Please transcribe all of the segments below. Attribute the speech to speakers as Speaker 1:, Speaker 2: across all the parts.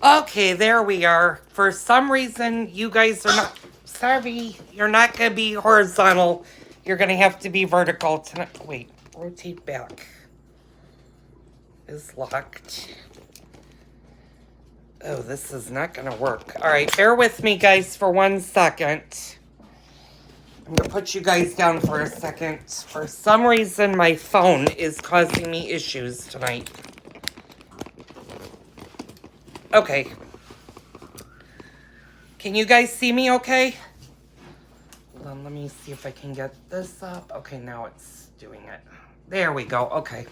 Speaker 1: Okay, there we are. For some reason, you guys are not. Sorry, you're not going to be horizontal. You're going to have to be vertical tonight. Wait, rotate back. Is locked. Oh, this is not going to work. All right, bear with me, guys, for 1 second. I'm going to put you guys down for a second. For some reason, my phone is causing me issues tonight. Okay. Can you guys see me okay? Hold on, let me see if I can get this up. Okay, now it's doing it. There we go. Okay.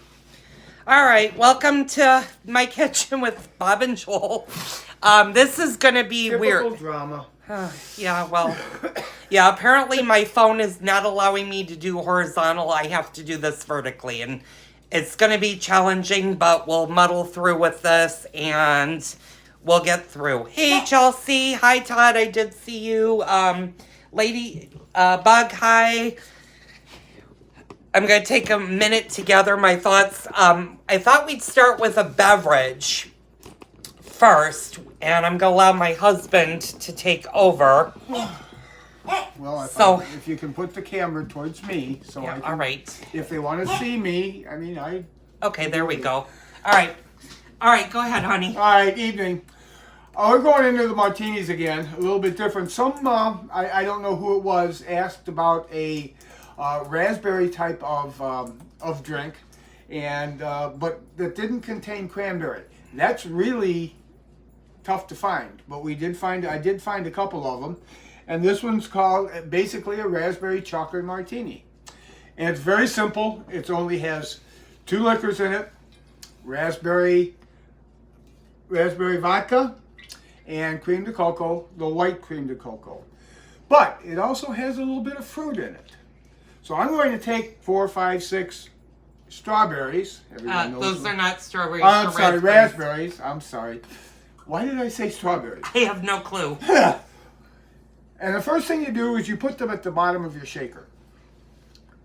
Speaker 1: All right, welcome to my kitchen with Bob and Joel. This is going to be weird.
Speaker 2: Typical drama.
Speaker 1: Yeah, well, yeah, apparently my phone is not allowing me to do horizontal. I have to do this vertically, and it's going to be challenging, but we'll muddle through with this, and we'll get through. Hey, Chelsea. Hi, Todd. I did see you. Lady Bug, hi. I'm going to take a minute to gather my thoughts. I thought we'd start with a beverage first, and I'm going to allow my husband to take over.
Speaker 2: Well, if you can put the camera towards me, so
Speaker 1: Yeah,
Speaker 2: I can,
Speaker 1: all right.
Speaker 2: if they want to see me,
Speaker 1: Okay, there we go. All right. All right, go ahead, honey.
Speaker 2: All right, evening. We're going into the martinis again, a little bit different. Some, I don't know who it was, asked about a raspberry type of drink, and but that didn't contain cranberry. That's really tough to find, but I did find a couple of them, and this one's called basically a raspberry chocolate martini, and it's very simple. It only has 2 liquors in it: raspberry vodka and cream de cocoa, the white cream de cocoa. But it also has a little bit of fruit in it. So I'm going to take 4, 5, 6 strawberries. Everyone knows
Speaker 1: Those
Speaker 2: them.
Speaker 1: are not strawberries.
Speaker 2: I'm sorry, raspberries. I'm sorry. Why did I say strawberries?
Speaker 1: I have no clue.
Speaker 2: And the first thing you do is you put them at the bottom of your shaker.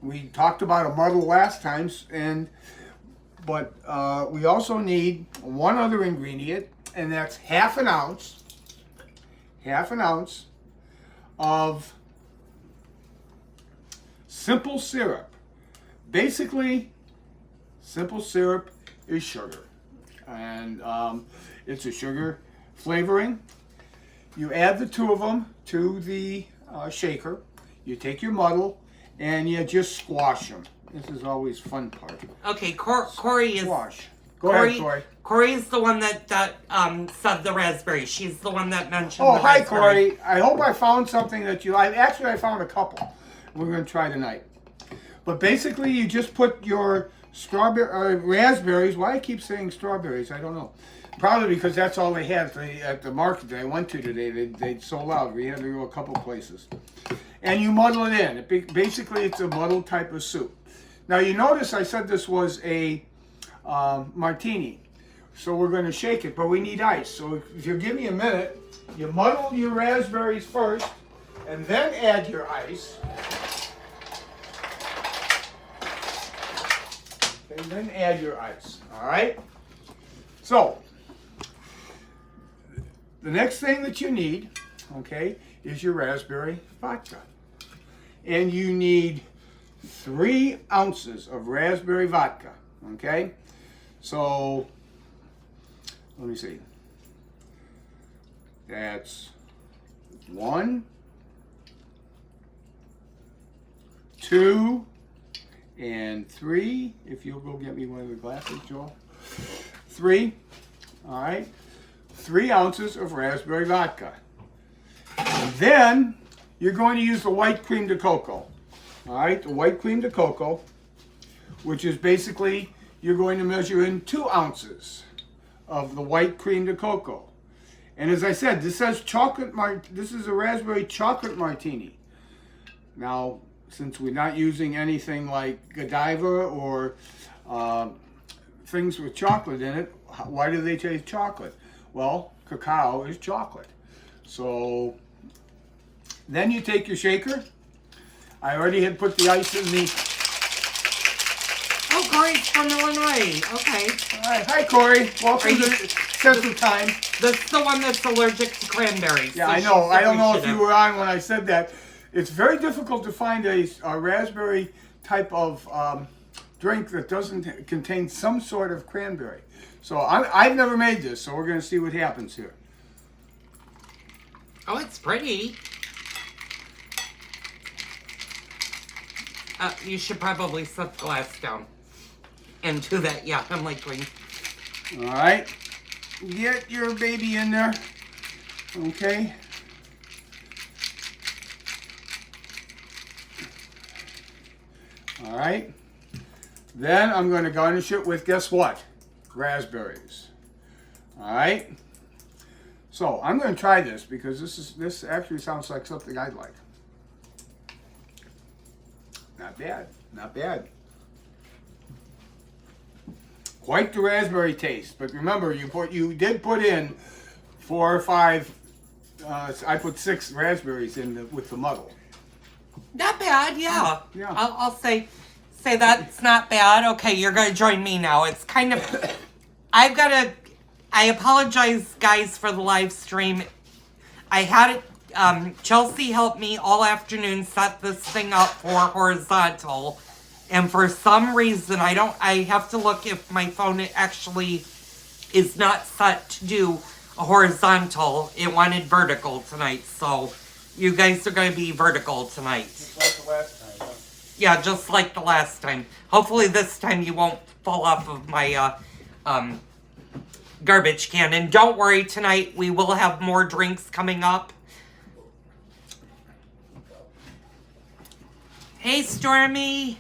Speaker 2: We talked about a muddle last time, but we also need one other ingredient, and that's half an ounce of simple syrup. Basically, simple syrup is sugar, and it's a sugar flavoring. You add the 2 of them to the shaker. You take your muddle and you just squash them. This is always fun part.
Speaker 1: Okay, Corey is...
Speaker 2: Squash. Go ahead, Corey.
Speaker 1: Corey is the one that said the raspberry. She's the one that mentioned
Speaker 2: Oh,
Speaker 1: the
Speaker 2: hi,
Speaker 1: raspberry.
Speaker 2: Corey. I hope I found something that you like. Actually, I found a couple we're going to try tonight. But basically, you just put your raspberries. Why I keep saying strawberries, I don't know. Probably because that's all they had at the market that I went to today. They sold out. We had to go a couple places. And you muddle it in. Basically, it's a muddled type of soup. Now, you notice I said this was a martini. So we're going to shake it, but we need ice. So if you give me a minute, you muddle your raspberries first, and then add your ice. And then add your ice. All right? So, the next thing that you need, okay, is your raspberry vodka. And you need 3 ounces of raspberry vodka, okay? So, let me see. That's 1, 2, and 3. If you'll go get me one of the glasses, Joel. 3. All right. 3 ounces of raspberry vodka. And then you're going to use the white cream de cocoa. All right, the white cream de cocoa, which is basically you're going to measure in 2 ounces of the white cream de cocoa. And as I said, this says this is a raspberry chocolate martini. Now, since we're not using anything like Godiva or things with chocolate in it, why do they taste chocolate? Well, cacao is chocolate. So then you take your shaker. I already had put the ice in the...
Speaker 1: Oh, Corey's from Illinois. Okay.
Speaker 2: All right. Hi, Corey. Welcome to Central Time.
Speaker 1: That's the one that's allergic to cranberries.
Speaker 2: Yeah,
Speaker 1: so
Speaker 2: I know.
Speaker 1: she's
Speaker 2: I don't know if
Speaker 1: appreciative.
Speaker 2: you were on when I said that. It's very difficult to find a raspberry type of drink that doesn't contain some sort of cranberry. So I've never made this, so we're going to see what happens here.
Speaker 1: Oh, it's pretty. You should probably set the glass down. And do that, yeah, I'm like green.
Speaker 2: All right. Get your baby in there. Okay. All right. Then I'm going to garnish it with, guess what? Raspberries. All right. So I'm going to try this because this actually sounds like something I'd like. Not bad. Not bad. Quite the raspberry taste, but remember you did put in 4 or 5. I put 6 raspberries in with the muddle.
Speaker 1: Not bad, yeah.
Speaker 2: Yeah.
Speaker 1: I'll say that's not bad. Okay, you're gonna join me now. It's kind of, I apologize, guys, for the live stream. I had Chelsea helped me all afternoon set this thing up for horizontal. And for some reason, I have to look if my phone actually is not set to do a horizontal. It wanted vertical tonight. So you guys are going to be vertical tonight.
Speaker 2: Just like the last time, huh?
Speaker 1: Yeah, just like the last time. Hopefully this time you won't fall off of my garbage can. And don't worry, tonight we will have more drinks coming up. Hey, Stormy.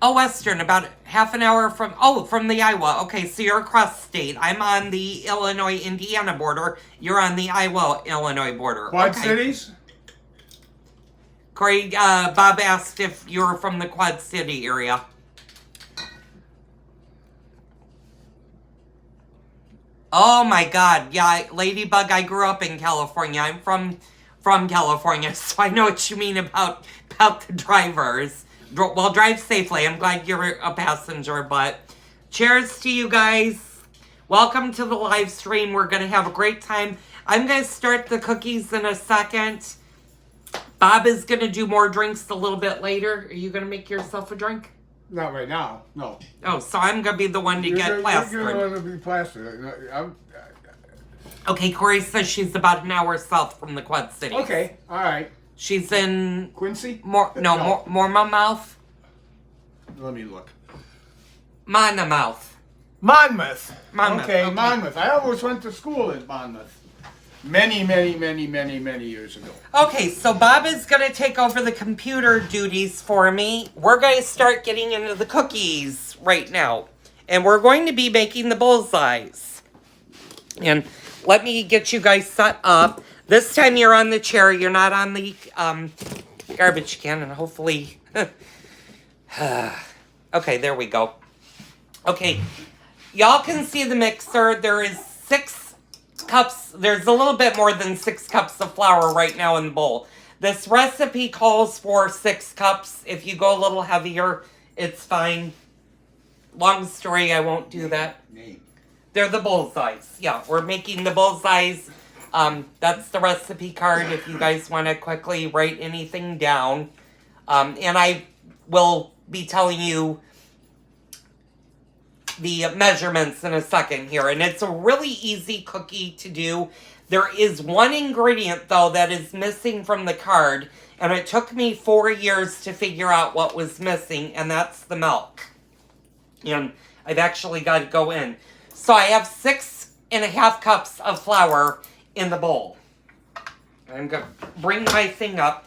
Speaker 1: Oh, Western, about half an hour from the Iowa. Okay, so you're across state. I'm on the Illinois-Indiana border. You're on the Iowa-Illinois border.
Speaker 2: Quad
Speaker 1: okay.
Speaker 2: Cities?
Speaker 1: Corey, Bob asked if you were from the Quad City area. Oh my God, yeah, Ladybug, I grew up in California. I'm from California, so I know what you mean about the drivers. Well, drive safely. I'm glad you're a passenger, but cheers to you guys. Welcome to the live stream. We're going to have a great time. I'm going to start the cookies in a second. Bob is going to do more drinks a little bit later. Are you going to make yourself a drink?
Speaker 2: Not right now, no.
Speaker 1: Oh, so I'm going to be the one to get plastered.
Speaker 2: You're going to be plastered.
Speaker 1: Okay, Corey says she's about an hour south from the Quad Cities.
Speaker 2: Okay, all right.
Speaker 1: She's in
Speaker 2: Quincy?
Speaker 1: Monmouth.
Speaker 2: Let me look.
Speaker 1: Monmouth.
Speaker 2: Monmouth.
Speaker 1: Okay.
Speaker 2: Monmouth. I almost went to school in Monmouth. Many years ago.
Speaker 1: Okay, so Bob is going to take over the computer duties for me. We're going to start getting into the cookies right now. And we're going to be making the bullseyes. And let me get you guys set up. This time you're on the chair. You're not on the garbage can. And hopefully... Okay, there we go. Okay, y'all can see the mixer. There is 6 cups. There's a little bit more than 6 cups of flour right now in the bowl. This recipe calls for 6 cups. If you go a little heavier, it's fine. Long story, I won't do that. They're the bullseyes. Yeah, we're making the bullseyes. That's the recipe card if you guys want to quickly write anything down. And I will be telling you the measurements in a second here. And it's a really easy cookie to do. There is one ingredient, though, that is missing from the card. And it took me 4 years to figure out what was missing. And that's the milk. And I've actually got to go in. So I have 6.5 cups of flour in the bowl. I'm going to bring my thing up.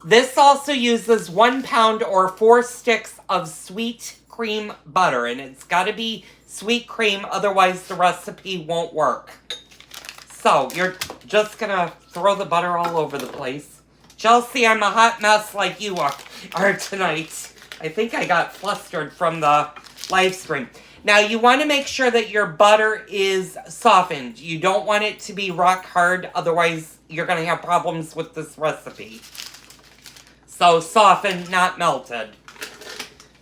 Speaker 1: This also uses 1 pound or 4 sticks of sweet cream butter. And it's got to be sweet cream, otherwise the recipe won't work. So you're just going to throw the butter all over the place. Chelsea, I'm a hot mess like you are tonight. I think I got flustered from the live stream. Now, you want to make sure that your butter is softened. You don't want it to be rock hard, otherwise you're going to have problems with this recipe. So, softened, not melted.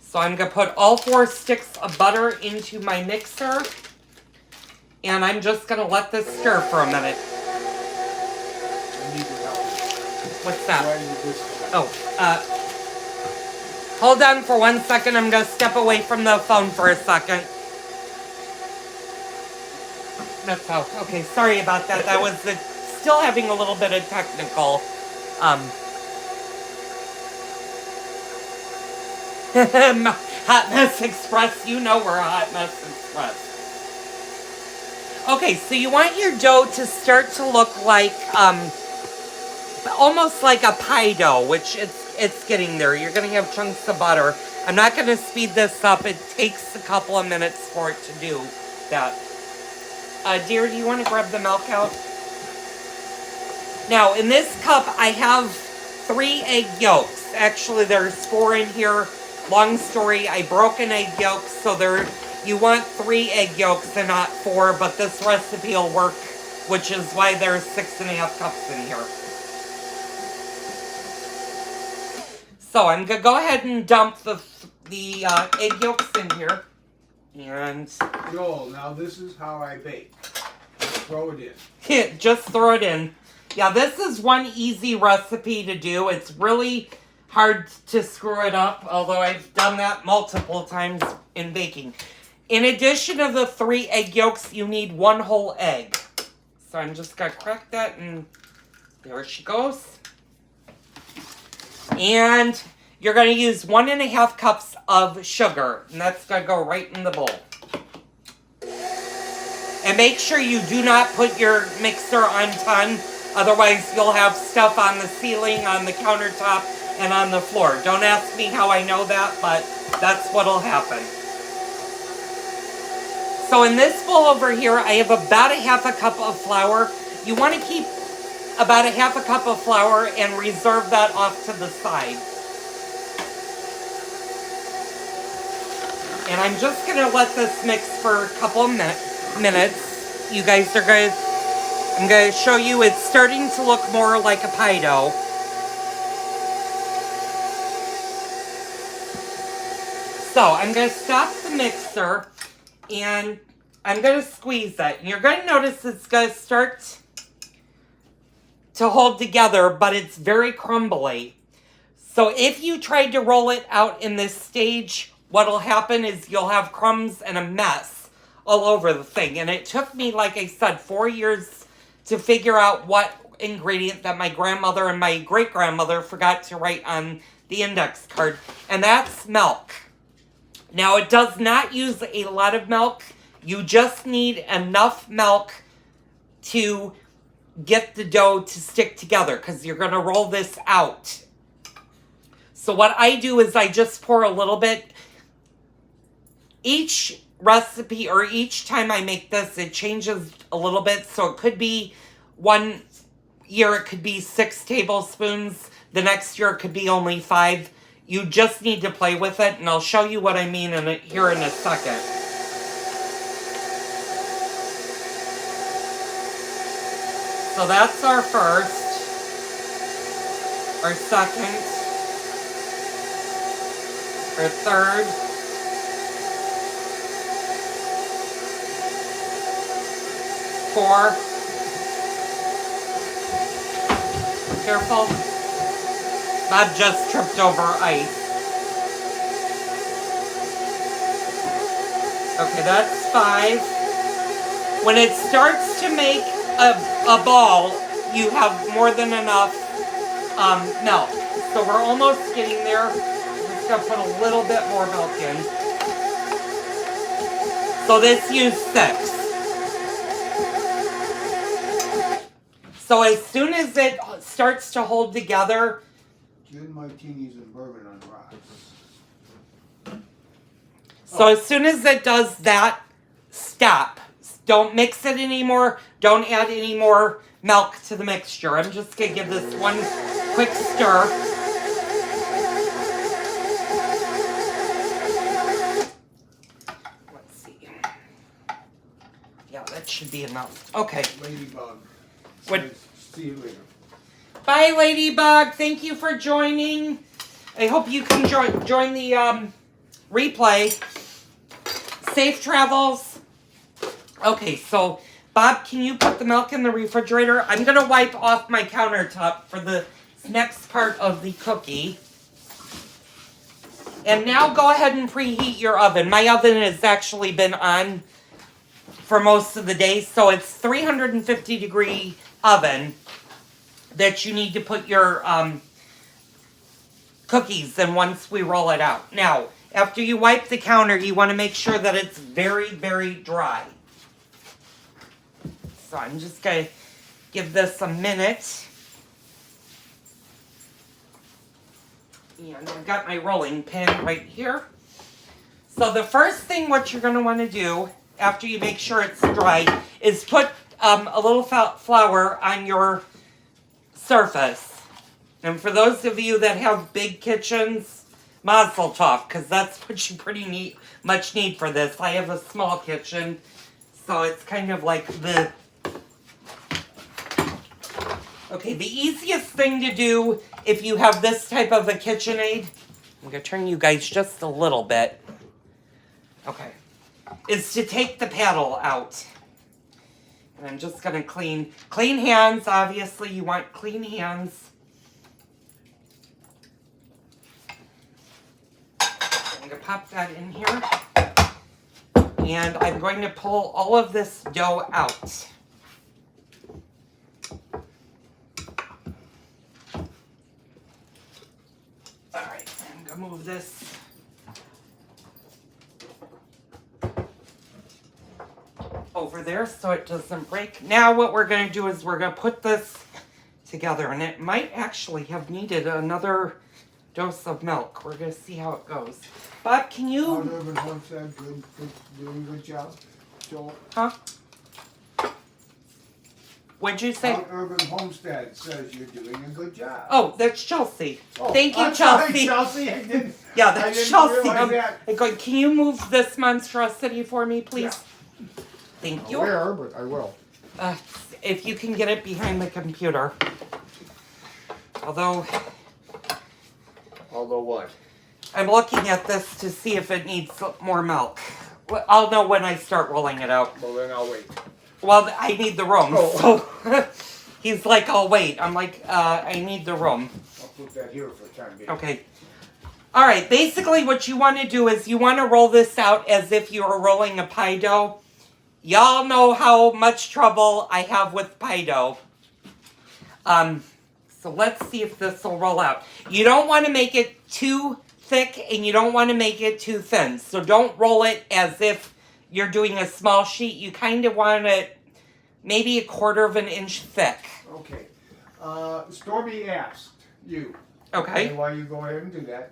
Speaker 1: So, I'm going to put all 4 sticks of butter into my mixer. And I'm just going to let this stir for a minute.
Speaker 2: I need your help.
Speaker 1: What's that?
Speaker 2: Why is this?
Speaker 1: Oh, hold on for 1 second. I'm going to step away from the phone for a second. That's how. Okay, sorry about that. That was still having a little bit of technical. Hot Mess Express. You know we're a Hot Mess Express. Okay, so you want your dough to start to look like, almost like a pie dough, which it's getting there. You're going to have chunks of butter. I'm not going to speed this up. It takes a couple of minutes for it to do that. Dear, do you want to grab the milk out? Now, in this cup, I have 3 egg yolks. Actually, there's 4 in here. Long story, I broke an egg yolk, so you want 3 egg yolks and not 4, but this recipe will work, which is why there's 6.5 cups in here. So I'm going to go ahead and dump the egg yolks in here. And
Speaker 2: Joel, now this is how I bake. Throw it in.
Speaker 1: just throw it in. Yeah, this is one easy recipe to do. It's really hard to screw it up, although I've done that multiple times in baking. In addition to the 3 egg yolks, you need 1 whole egg. So I'm just going to crack that, and there she goes. And you're going to use 1.5 cups of sugar, and that's going to go right in the bowl. And make sure you do not put your mixer on 10, otherwise you'll have stuff on the ceiling, on the countertop, and on the floor. Don't ask me how I know that, but that's what'll happen. So in this bowl over here, I have about 1/2 cup of flour. You want to keep about 1/2 cup of flour and reserve that off to the side. And I'm just going to let this mix for a couple of minutes. You guys are going to, I'm going to show you it's starting to look more like a pie dough. So I'm going to stop the mixer and I'm going to squeeze it. And you're going to notice it's going to start to hold together, but it's very crumbly. So if you tried to roll it out in this stage, what'll happen is you'll have crumbs and a mess all over the thing. And it took me, like I said, 4 years to figure out what ingredient that my grandmother and my great-grandmother forgot to write on the index card. And that's milk. Now, it does not use a lot of milk. You just need enough milk to get the dough to stick together because you're going to roll this out. So what I do is I just pour a little bit. Each recipe or each time I make this, it changes a little bit. So it could be 1 year, it could be 6 tablespoons. The next year, it could be only 5. You just need to play with it, and I'll show you what I mean here in a second. So that's our first, our second, our third, four. Careful. Bob just tripped over ice. Okay, that's 5. When it starts to make a ball, you have more than enough milk. So we're almost getting there. I'm just going to put a little bit more milk in. So this used 6. So as soon as it starts to hold together,
Speaker 2: Gin martinis and bourbon on the rocks.
Speaker 1: so as soon as it does that, stop. Don't mix it anymore. Don't add any more milk to the mixture. I'm just going to give this one quick stir. Let's see. Yeah, that should be enough. Okay.
Speaker 2: Ladybug.
Speaker 1: What?
Speaker 2: Says, see you later.
Speaker 1: Bye, Ladybug. Thank you for joining. I hope you can join the replay. Safe travels. Okay, so Bob, can you put the milk in the refrigerator? I'm going to wipe off my countertop for the next part of the cookie. And now go ahead and preheat your oven. My oven has actually been on for most of the day, so it's 350 degree oven that you need to put your cookies in once we roll it out. Now, after you wipe the counter, you want to make sure that it's very, very dry. So I'm just going to give this a minute. And I've got my rolling pin right here. So the first thing what you're going to want to do after you make sure it's dry is put a little flour on your surface. And for those of you that have big kitchens, mazel tov, because that's what you pretty much need for this. I have a small kitchen, so it's kind of like the... Okay, the easiest thing to do if you have this type of a KitchenAid, I'm going to turn you guys just a little bit, okay, is to take the paddle out. And I'm just going to clean hands, obviously you want clean hands. I'm going to pop that in here. And I'm going to pull all of this dough out. Alright, I'm going to move this over there so it doesn't break. Now what we're going to do is we're going to put this together, and it might actually have needed another dose of milk. We're going to see how it goes. Bob, can you...
Speaker 2: Urban Homestead, doing a good job, Joel.
Speaker 1: Huh? What'd you say?
Speaker 2: Urban Homestead says you're doing a good job.
Speaker 1: Oh, that's Chelsea.
Speaker 2: Oh,
Speaker 1: thank you,
Speaker 2: I'm
Speaker 1: Chelsea.
Speaker 2: Sorry, Chelsea. I didn't
Speaker 1: That's Chelsea.
Speaker 2: realize that.
Speaker 1: I'm going, can you move this monstrosity for me, please?
Speaker 2: Yeah.
Speaker 1: Thank you.
Speaker 2: Where, but I will.
Speaker 1: If you can get it behind the computer. Although
Speaker 2: what?
Speaker 1: I'm looking at this to see if it needs more milk. I'll know when I start rolling it out.
Speaker 2: Well, then I'll wait.
Speaker 1: Well, I need the room.
Speaker 2: Oh.
Speaker 1: So he's like, I'll wait. I'm like, I need the room.
Speaker 2: I'll put that here for the time being.
Speaker 1: Okay. All right. Basically, what you want to do is you want to roll this out as if you were rolling a pie dough. Y'all know how much trouble I have with pie dough. So let's see if this will roll out. You don't want to make it too thick and you don't want to make it too thin. So don't roll it as if you're doing a small sheet. You kind of want it maybe 1/4 of an inch thick.
Speaker 2: Okay. Stormy asked you.
Speaker 1: Okay.
Speaker 2: And while you go ahead and do that,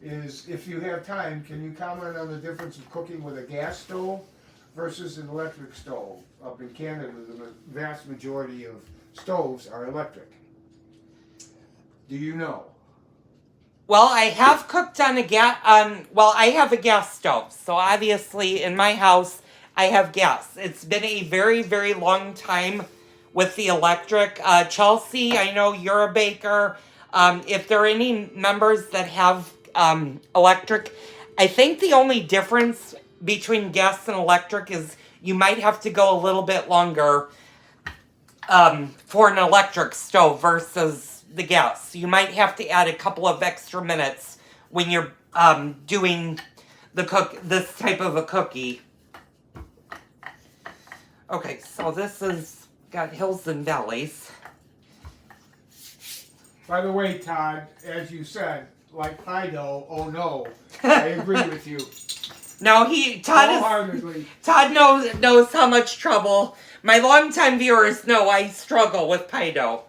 Speaker 2: is if you have time, can you comment on the difference of cooking with a gas stove versus an electric stove? Up in Canada, the vast majority of stoves are electric. Do you know?
Speaker 1: Well, I have cooked on I have a gas stove. So obviously in my house, I have gas. It's been a very, very long time with the electric. Chelsea, I know you're a baker. If there are any members that have electric, I think the only difference between gas and electric is you might have to go a little bit longer for an electric stove versus the gas. You might have to add a couple of extra minutes when you're doing this type of a cookie. Okay, so this has got hills and valleys.
Speaker 2: By the way, Todd, as you said, like pie dough, oh no, I agree with you.
Speaker 1: No, Todd knows how much trouble. My longtime viewers know I struggle with pie dough.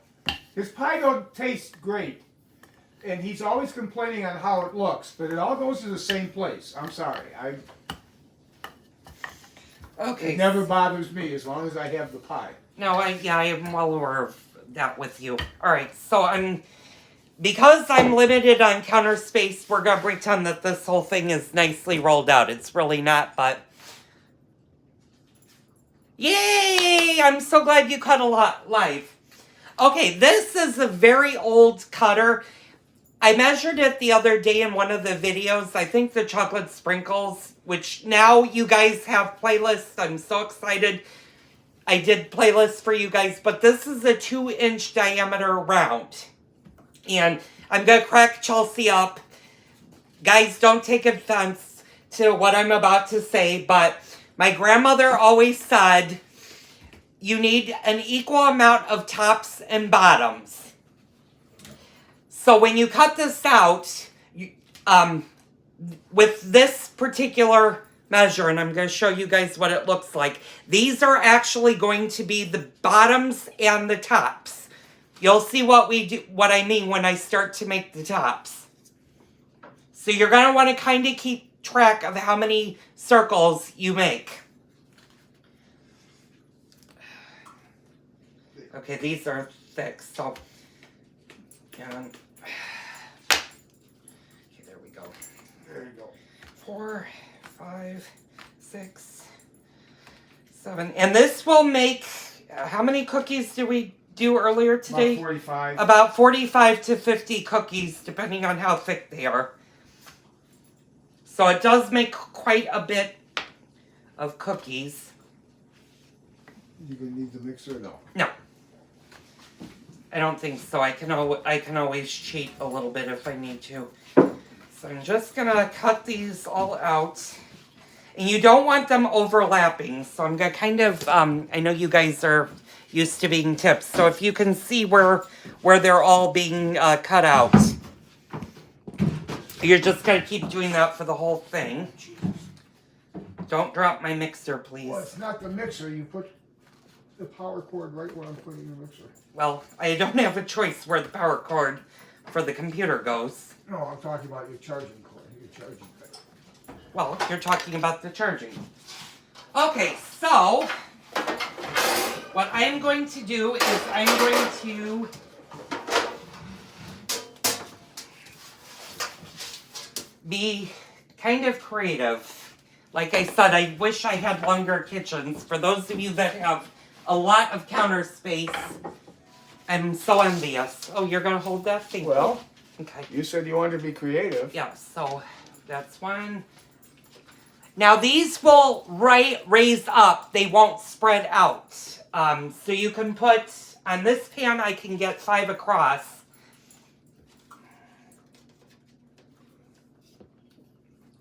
Speaker 2: His pie dough tastes great, and he's always complaining on how it looks, but it all goes to the same place. I'm sorry.
Speaker 1: Okay.
Speaker 2: It never bothers me as long as I have the pie.
Speaker 1: No, I am well aware of that with you. All right, so because I'm limited on counter space, we're gonna pretend that this whole thing is nicely rolled out. It's really not, but yay! I'm so glad you cut a lot live. Okay, this is a very old cutter. I measured it the other day in one of the videos. I think the chocolate sprinkles, which now you guys have playlists. I'm so excited. I did playlists for you guys, but this is a 2-inch diameter round. And I'm going to crack Chelsea up. Guys, don't take offense to what I'm about to say, but my grandmother always said you need an equal amount of tops and bottoms. So when you cut this out, with this particular measure, and I'm going to show you guys what it looks like. These are actually going to be the bottoms and the tops. You'll see what I mean when I start to make the tops. So you're going to want to kind of keep track of how many circles you make. Okay, these are thick, so okay, there we go.
Speaker 2: There you go.
Speaker 1: 4, 5, 6, 7. And this will make, how many cookies did we do earlier today?
Speaker 2: About 45.
Speaker 1: About 45 to 50 cookies, depending on how thick they are. So it does make quite a bit of cookies.
Speaker 2: You gonna need the mixer? No.
Speaker 1: No. I don't think so. I can always cheat a little bit if I need to. So I'm just going to cut these all out. And you don't want them overlapping. So I'm going to kind of, I know you guys are used to being tips. So if you can see where they're all being cut out. You're just going to keep doing that for the whole thing. Don't drop my mixer, please.
Speaker 2: Well, it's not the mixer. You put the power cord right where I'm putting the mixer.
Speaker 1: Well, I don't have a choice where the power cord for the computer goes.
Speaker 2: No, I'm talking about your charging cord, your charging thing.
Speaker 1: Well, you're talking about the charging. Okay, so what I'm going to do is I'm going to be kind of creative. Like I said, I wish I had longer kitchens. For those of you that have a lot of counter space, I'm so envious. Oh, you're going to hold that? Thank
Speaker 2: Well,
Speaker 1: you. Okay.
Speaker 2: you said you wanted to be creative.
Speaker 1: Yeah, so that's one. Now these will raise up. They won't spread out. So you can put, on this pan I can get 5 across.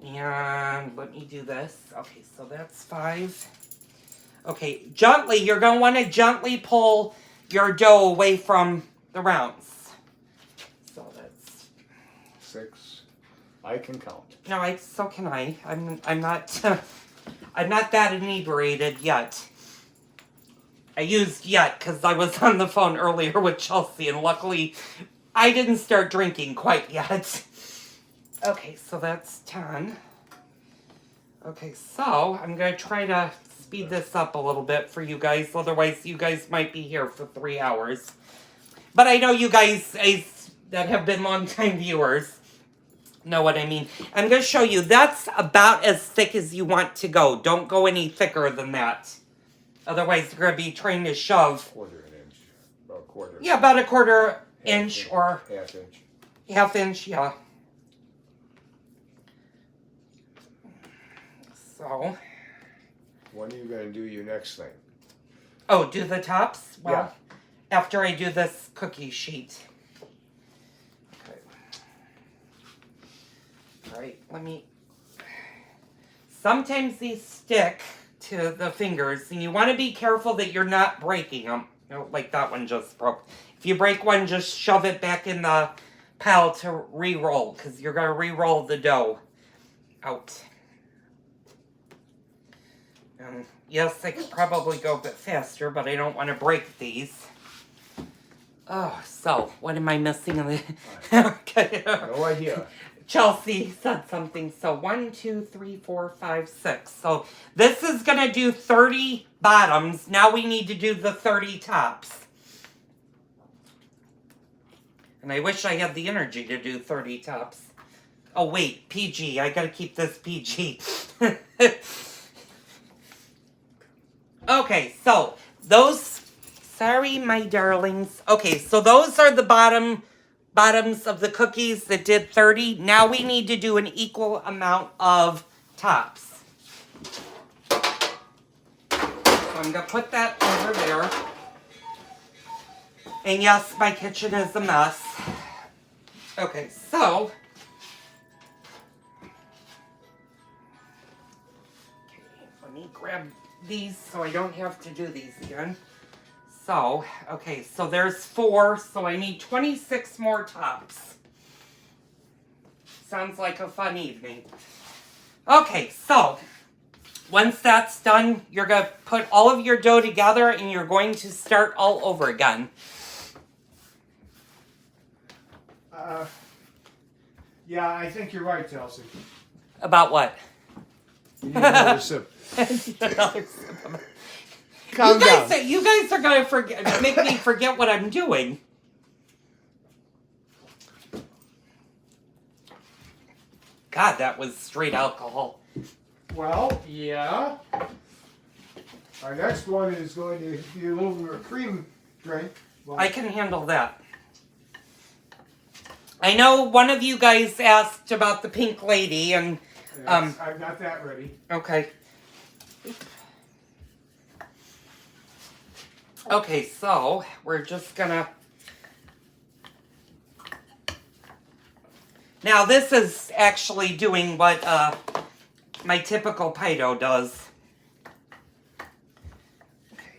Speaker 1: And let me do this. Okay, so that's 5. Okay, gently, you're going to want to gently pull your dough away from the rounds. So that's
Speaker 2: 6. I can count.
Speaker 1: no, so can I. I'm not I'm not that inebriated yet. I used yet because I was on the phone earlier with Chelsea, and luckily I didn't start drinking quite yet. Okay, so that's 10. Okay, so I'm going to try to speed this up a little bit for you guys. Otherwise, you guys might be here for 3 hours. But I know you guys that have been long-time viewers know what I mean. I'm going to show you. That's about as thick as you want to go. Don't go any thicker than that. Otherwise, you're going to be trying to shove.
Speaker 2: Quarter an inch. About a quarter.
Speaker 1: Yeah, about a quarter inch or
Speaker 2: half inch.
Speaker 1: half inch, yeah. So.
Speaker 2: When are you going to do your next thing?
Speaker 1: Oh, do the tops? Well,
Speaker 2: Yeah.
Speaker 1: after I do this cookie sheet. Okay. All right, let me... Sometimes these stick to the fingers, and you want to be careful that you're not breaking them. You know, like that one just broke. If you break one, just shove it back in the pile to re-roll, because you're going to re-roll the dough out. Yes, I could probably go a bit faster, but I don't want to break these. Oh, so, what am I missing? Okay.
Speaker 2: No idea.
Speaker 1: Chelsea said something. So, 1, 2, 3, 4, 5, 6. So, this is going to do 30 bottoms. Now we need to do the 30 tops. And I wish I had the energy to do 30 tops. Oh, wait, PG. I got to keep this PG. Okay, so those, sorry, my darlings. Okay, so those are the bottom bottoms of the cookies that did 30. Now we need to do an equal amount of tops. So I'm going to put that over there. And yes, my kitchen is a mess. Okay, so. Okay, let me grab these so I don't have to do these again. So, okay, so there's 4, so I need 26 more tops. Sounds like a fun evening. Okay, so once that's done, you're going to put all of your dough together and you're going to start all over again.
Speaker 2: Yeah, I think you're right, Chelsea.
Speaker 1: About what?
Speaker 2: You need another sip.
Speaker 1: Another sip of it.
Speaker 2: Calm down.
Speaker 1: You guys are going to make me forget what I'm doing. God, that was straight alcohol.
Speaker 2: Well, yeah. Our next one is going to be a little more cream drink. Well,
Speaker 1: I can handle that. I know one of you guys asked about the pink lady, and
Speaker 2: yes, I've got that ready.
Speaker 1: okay. Okay, so we're just gonna. Now this is actually doing what my typical pie dough does.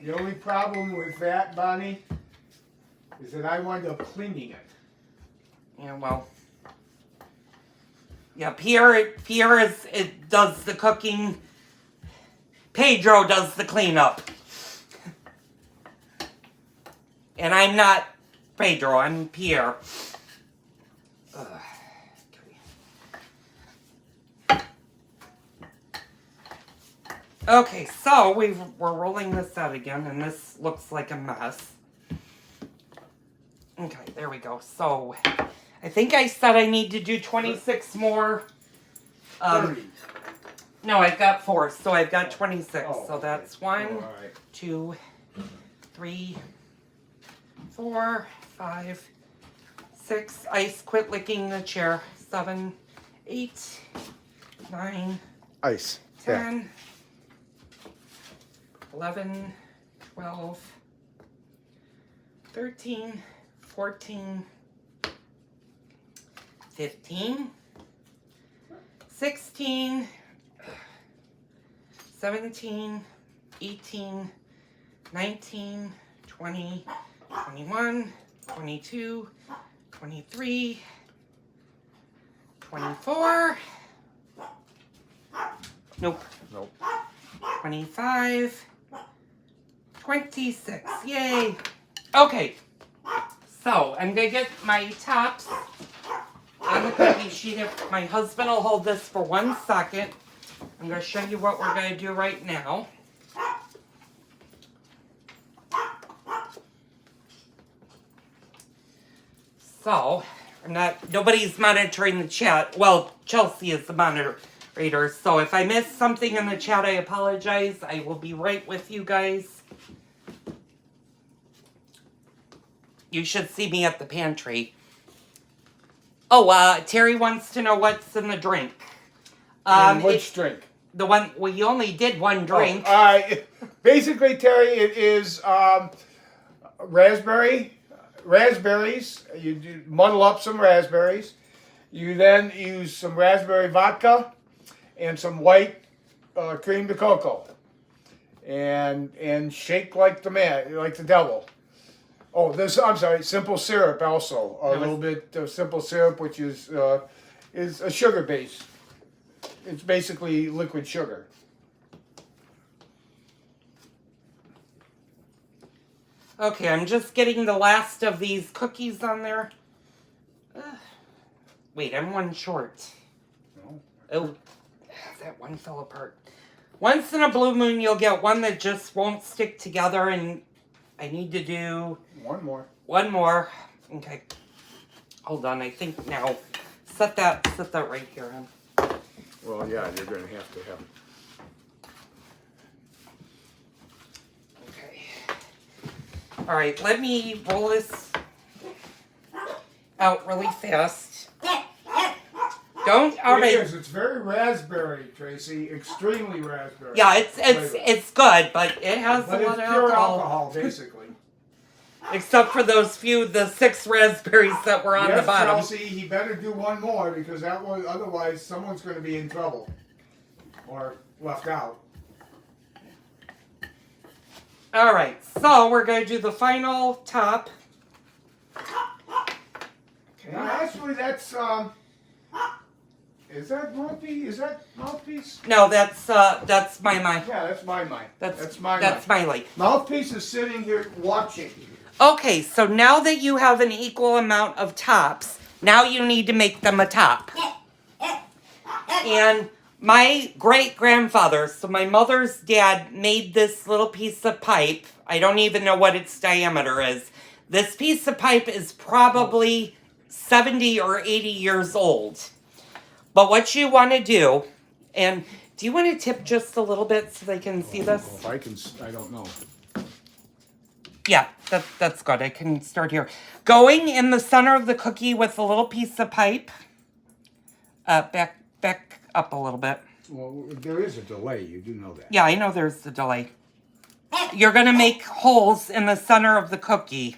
Speaker 2: The only problem with that, Bonnie, is that I wind up cleaning it.
Speaker 1: Yeah, well. Yeah, Pierre does the cooking. Pedro does the cleanup. And I'm not Pedro, I'm Pierre. Okay, so we're rolling this out again, and this looks like a mess. Okay, there we go. So, I think I said I need to do 26 more.
Speaker 2: 30.
Speaker 1: No, I've got 4, so I've got 26.
Speaker 2: Oh,
Speaker 1: so that's 1,
Speaker 2: all right.
Speaker 1: 2, 3, 4, 5, 6. Ice, quit licking the chair. 7, 8, 9,
Speaker 2: Ice.
Speaker 1: 10, 11, 12, 13, 14, 15, 16, 17, 18, 19, 20, 21, 22, 23, 24. Nope. 25, 26. Yay. Okay. So, I'm going to get my tops on the cookie sheet. If my husband will hold this for 1 second. I'm going to show you what we're going to do right now. So, nobody's monitoring the chat. Well, Chelsea is the moderator. So if I miss something in the chat, I apologize. I will be right with you guys. You should see me at the pantry. Oh, Terry wants to know what's in the drink.
Speaker 2: Which drink?
Speaker 1: The one, well, you only did one drink.
Speaker 2: Basically, Terry, it is raspberries. You muddle up some raspberries. You then use some raspberry vodka and some white cream de cocoa, and shake like the devil. Oh, I'm sorry, simple syrup also. A little bit of simple syrup, which is a sugar base. It's basically liquid sugar.
Speaker 1: Okay, I'm just getting the last of these cookies on there. Wait, I'm one short.
Speaker 2: No.
Speaker 1: Oh, that one fell apart. Once in a blue moon, you'll get one that just won't stick together, and I need to do...
Speaker 2: One more.
Speaker 1: One more. Okay. Hold on, I think now. Set that right here, hon.
Speaker 2: Well, yeah, you're going to have to have...
Speaker 1: Okay. All right, let me roll this out really fast. Don't, all
Speaker 2: It
Speaker 1: right.
Speaker 2: is. It's very raspberry, Tracy. Extremely raspberry.
Speaker 1: Yeah, it's good, but it has
Speaker 2: But
Speaker 1: a
Speaker 2: it's
Speaker 1: lot of
Speaker 2: pure
Speaker 1: alcohol.
Speaker 2: alcohol, basically.
Speaker 1: Except for the 6 raspberries that were on
Speaker 2: Yes,
Speaker 1: the bottom.
Speaker 2: Chelsea, he better do one more because otherwise someone's going to be in trouble or left out.
Speaker 1: All right, so we're going to do the final top. Okay.
Speaker 2: Now, actually, that's is that mouthpiece? Is that mouthpiece?
Speaker 1: No, that's my mic.
Speaker 2: Yeah, that's my mic.
Speaker 1: That's
Speaker 2: my
Speaker 1: that's
Speaker 2: mic.
Speaker 1: my light.
Speaker 2: Mouthpiece is sitting here watching.
Speaker 1: Okay, so now that you have an equal amount of tops, now you need to make them a top. And my great-grandfather, so my mother's dad, made this little piece of pipe. I don't even know what its diameter is. This piece of pipe is probably 70 or 80 years old. But what you want to do, and do you want to tip just a little bit so they can see this?
Speaker 2: If I can, I don't know.
Speaker 1: Yeah, that's good. I can start here. Going in the center of the cookie with a little piece of pipe. Back up a little bit.
Speaker 2: Well, there is a delay. You do know that.
Speaker 1: Yeah, I know there's a delay. You're going to make holes in the center of the cookie.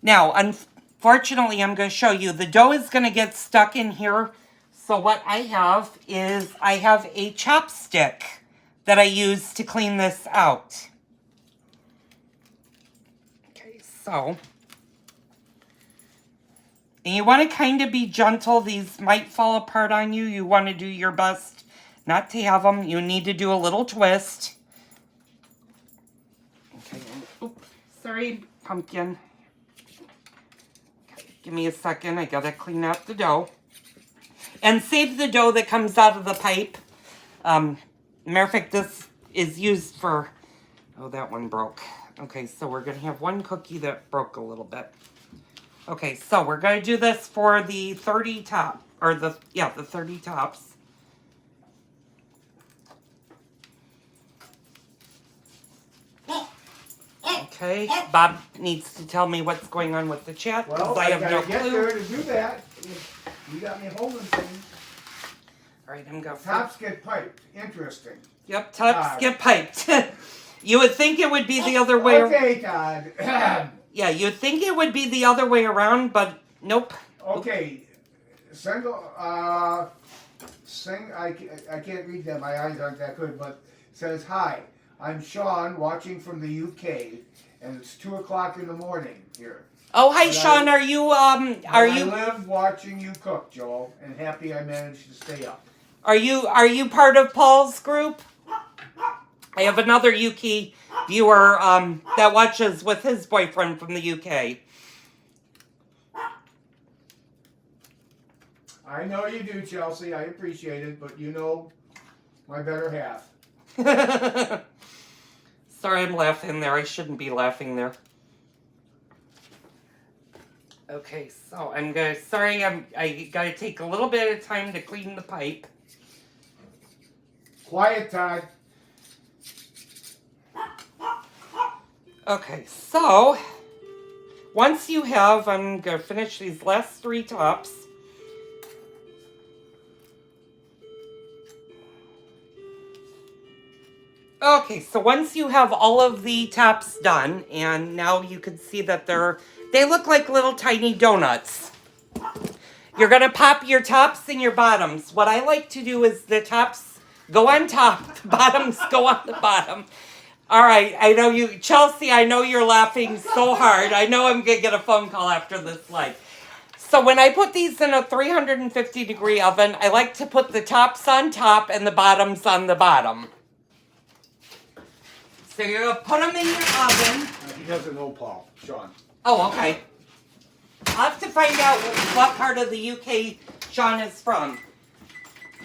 Speaker 1: Now, unfortunately, I'm going to show you. The dough is going to get stuck in here. So what I have is I have a chopstick that I use to clean this out. Okay, so. And you want to kind of be gentle. These might fall apart on you. You want to do your best not to have them. You need to do a little twist. Okay. Oops. Sorry, pumpkin. Okay, give me a second. I got to clean out the dough. And save the dough that comes out of the pipe. Matter of fact, this is used for... Oh, that one broke. Okay, so we're going to have one cookie that broke a little bit. Okay, so we're going to do this for the 30 top, or the 30 tops. Okay, Bob needs to tell me what's going on with the chat, because
Speaker 2: Well,
Speaker 1: I have no
Speaker 2: gotta get
Speaker 1: clue.
Speaker 2: there to do that. You got me holding things.
Speaker 1: All right, I'm going to...
Speaker 2: Tops get piped. Interesting.
Speaker 1: Yep, tops get piped. You would think it would be the other way around.
Speaker 2: Okay, Todd.
Speaker 1: Yeah, you'd think it would be the other way around, but nope.
Speaker 2: Okay. Sing, I can't read that. My eyes aren't that good, but it says, "Hi, I'm Sean, watching from the UK, and it's 2 o'clock in the morning here.
Speaker 1: Oh, hi,
Speaker 2: But
Speaker 1: Sean.
Speaker 2: I live watching you cook, Joel, and happy I managed to stay up.
Speaker 1: Are you part of Paul's group? I have another UK viewer that watches with his boyfriend from the UK.
Speaker 2: I know you do, Chelsea. I appreciate it, but you know my better half.
Speaker 1: Sorry, I'm laughing there. I shouldn't be laughing there. Okay, so I gotta take a little bit of time to clean the pipe.
Speaker 2: Quiet, Todd.
Speaker 1: Okay, so once you have, I'm gonna finish these last 3 tops. Okay, so once you have all of the tops done, and now you can see that they look like little tiny donuts. You're gonna pop your tops and your bottoms. What I like to do is the tops go on top, the bottoms go on the bottom. All right, I know you, Chelsea, I know you're laughing so hard. I know I'm gonna get a phone call after this live. So when I put these in a 350-degree oven, I like to put the tops on top and the bottoms on the bottom. So you're going to put them in your oven.
Speaker 2: He doesn't know Paul, Sean.
Speaker 1: Oh, okay. I'll have to find out what part of the UK Sean is from.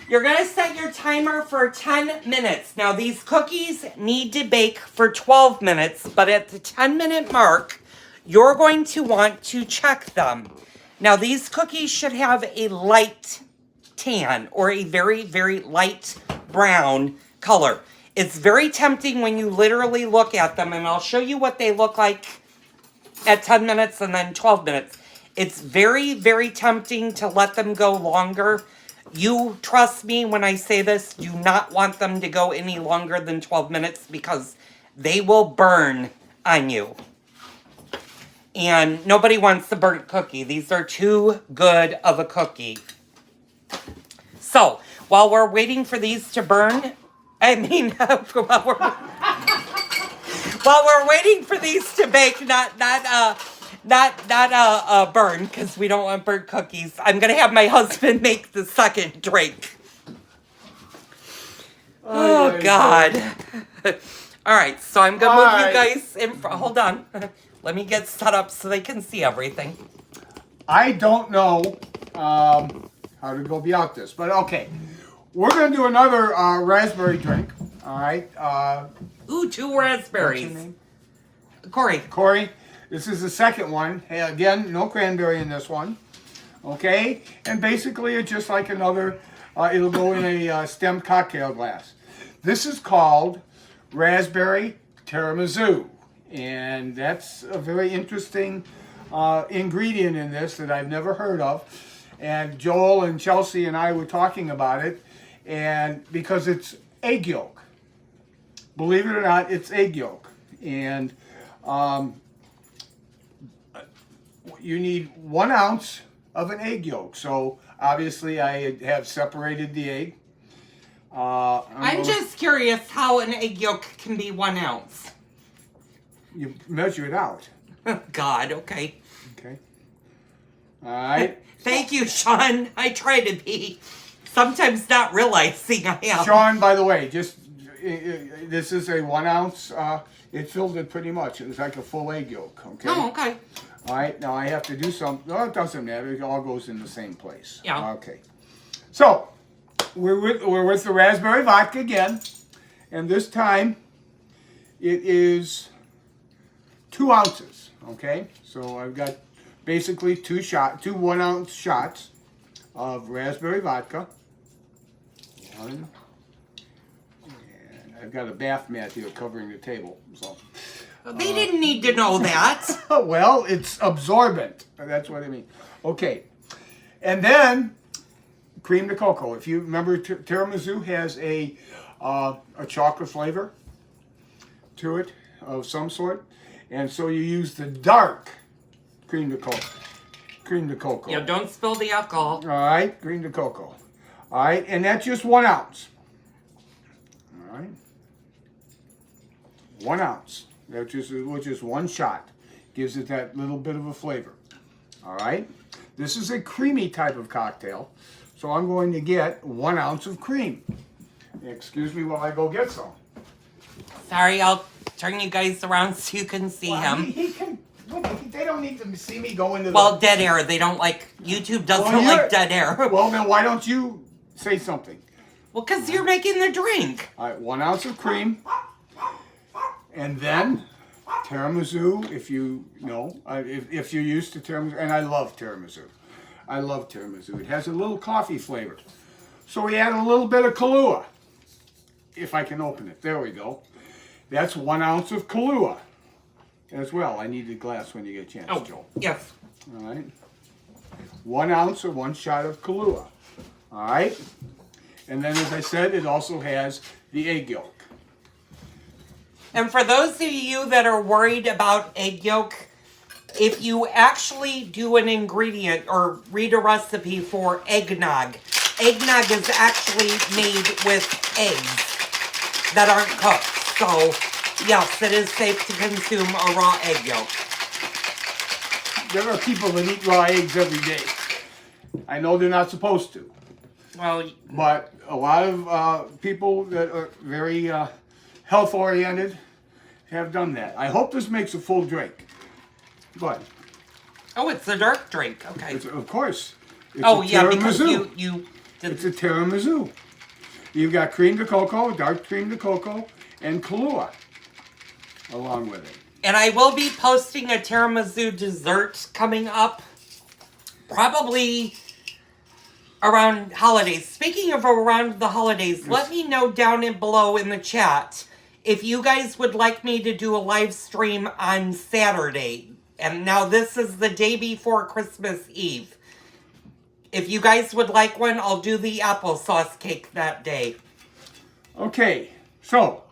Speaker 1: You're going to set your timer for 10 minutes. Now, these cookies need to bake for 12 minutes, but at the 10-minute mark, you're going to want to check them. Now, these cookies should have a light tan or a very, very light brown color. It's very tempting when you literally look at them, and I'll show you what they look like at 10 minutes and then 12 minutes. It's very, very tempting to let them go longer. You trust me when I say this, do not want them to go any longer than 12 minutes because they will burn on you. And nobody wants the burnt cookie. These are too good of a cookie. So, while we're waiting for these to burn, while we're waiting for these to bake, not burn, because we don't want burnt cookies, I'm going to have my husband make the second drink. Oh, God. All right, so I'm going to move you guys in front. Hold on. Let me get set up so they can see everything.
Speaker 2: I don't know how to go beyond this, but okay. We're going to do another raspberry drink, all right?
Speaker 1: Ooh, 2 raspberries.
Speaker 2: What's your name?
Speaker 1: Corey.
Speaker 2: Corey, this is the second one. Hey, again, no cranberry in this one, okay? And basically, it's just like another, it'll go in a stemmed cocktail glass. This is called raspberry tiramisu, and that's a very interesting ingredient in this that I've never heard of. And Joel and Chelsea and I were talking about it, and because it's egg yolk. Believe it or not, it's egg yolk. And you need 1 ounce of an egg yolk. So obviously I have separated the egg.
Speaker 1: I'm just curious how an egg yolk can be 1 ounce.
Speaker 2: You measure it out.
Speaker 1: God, okay.
Speaker 2: Okay. All right.
Speaker 1: Thank you, Sean. I try to be. Sometimes not realizing I am.
Speaker 2: Sean, by the way, just this is a 1 ounce. It filled it pretty much. It was like a full egg yolk. Okay.
Speaker 1: Oh, okay.
Speaker 2: All right. Now I have to do something. No, it doesn't matter. It all goes in the same place.
Speaker 1: Yeah.
Speaker 2: Okay. So we're with the raspberry vodka again, and this time it is 2 ounces. Okay. So I've got basically 2 1 ounce shots of raspberry vodka. 1. And I've got a bath mat here covering the table. So
Speaker 1: They didn't need to know that.
Speaker 2: well, it's absorbent. That's what I mean. Okay. And then cream de cocoa. If you remember, tiramisu has a chocolate flavor to it of some sort. And so you use the dark cream de cocoa. Cream de cocoa.
Speaker 1: Yeah, don't spill the alcohol.
Speaker 2: All right, cream de cocoa. All right, and that's just 1 ounce. All right. 1 ounce. That's just 1 shot. Gives it that little bit of a flavor. All right. This is a creamy type of cocktail, so I'm going to get 1 ounce of cream. Excuse me while I go get some.
Speaker 1: Sorry, I'll turn you guys around so you can see him.
Speaker 2: He can. They don't need to see me go into
Speaker 1: Well, dead air. They don't like... YouTube doesn't like dead air.
Speaker 2: Well, then why don't you say something?
Speaker 1: Well, because you're making the drink.
Speaker 2: All right, 1 ounce of cream. And then tiramisu, if you know, if you're used to tiramisu, and I love tiramisu. I love tiramisu. It has a little coffee flavor. So we add a little bit of Kahlua. If I can open it. There we go. That's 1 ounce of Kahlua as well. I need a glass when you get a chance, Joel.
Speaker 1: Yes.
Speaker 2: All right. 1 ounce or 1 shot of Kahlua. All right. And then, as I said, it also has the egg yolk.
Speaker 1: And for those of you that are worried about egg yolk, if you actually do an ingredient or read a recipe for eggnog is actually made with eggs that aren't cooked. So, yes, it is safe to consume a raw egg yolk.
Speaker 2: There are people that eat raw eggs every day. I know they're not supposed to.
Speaker 1: Well,
Speaker 2: but a lot of people that are very health-oriented have done that. I hope this makes a full drink. But
Speaker 1: oh, it's a dark drink. Okay.
Speaker 2: of course. It's
Speaker 1: oh,
Speaker 2: a
Speaker 1: yeah, because
Speaker 2: tiramisu.
Speaker 1: you did.
Speaker 2: It's a tiramisu. You've got cream de cocoa, dark cream de cocoa, and Kahlua along with it.
Speaker 1: And I will be posting a tiramisu dessert coming up, probably around holidays. Speaking of around the holidays, let me know down below in the chat if you guys would like me to do a live stream on Saturday And now this is the day before Christmas Eve. If you guys would like one, I'll do the applesauce cake that day.
Speaker 2: Okay, so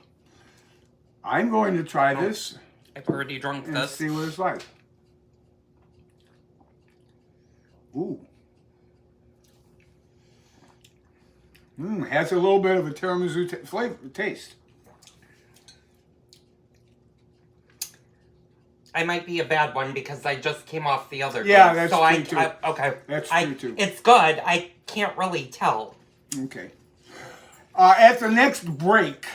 Speaker 2: I'm going to try this.
Speaker 1: I've already drunk
Speaker 2: and
Speaker 1: this.
Speaker 2: see what it's like. Ooh. Has a little bit of a tiramisu flavor taste.
Speaker 1: I might be a bad one because I just came off the other.
Speaker 2: Yeah,
Speaker 1: day.
Speaker 2: that's
Speaker 1: so
Speaker 2: true too.
Speaker 1: Okay,
Speaker 2: That's true too.
Speaker 1: It's good. I can't really tell.
Speaker 2: Okay. At the next break,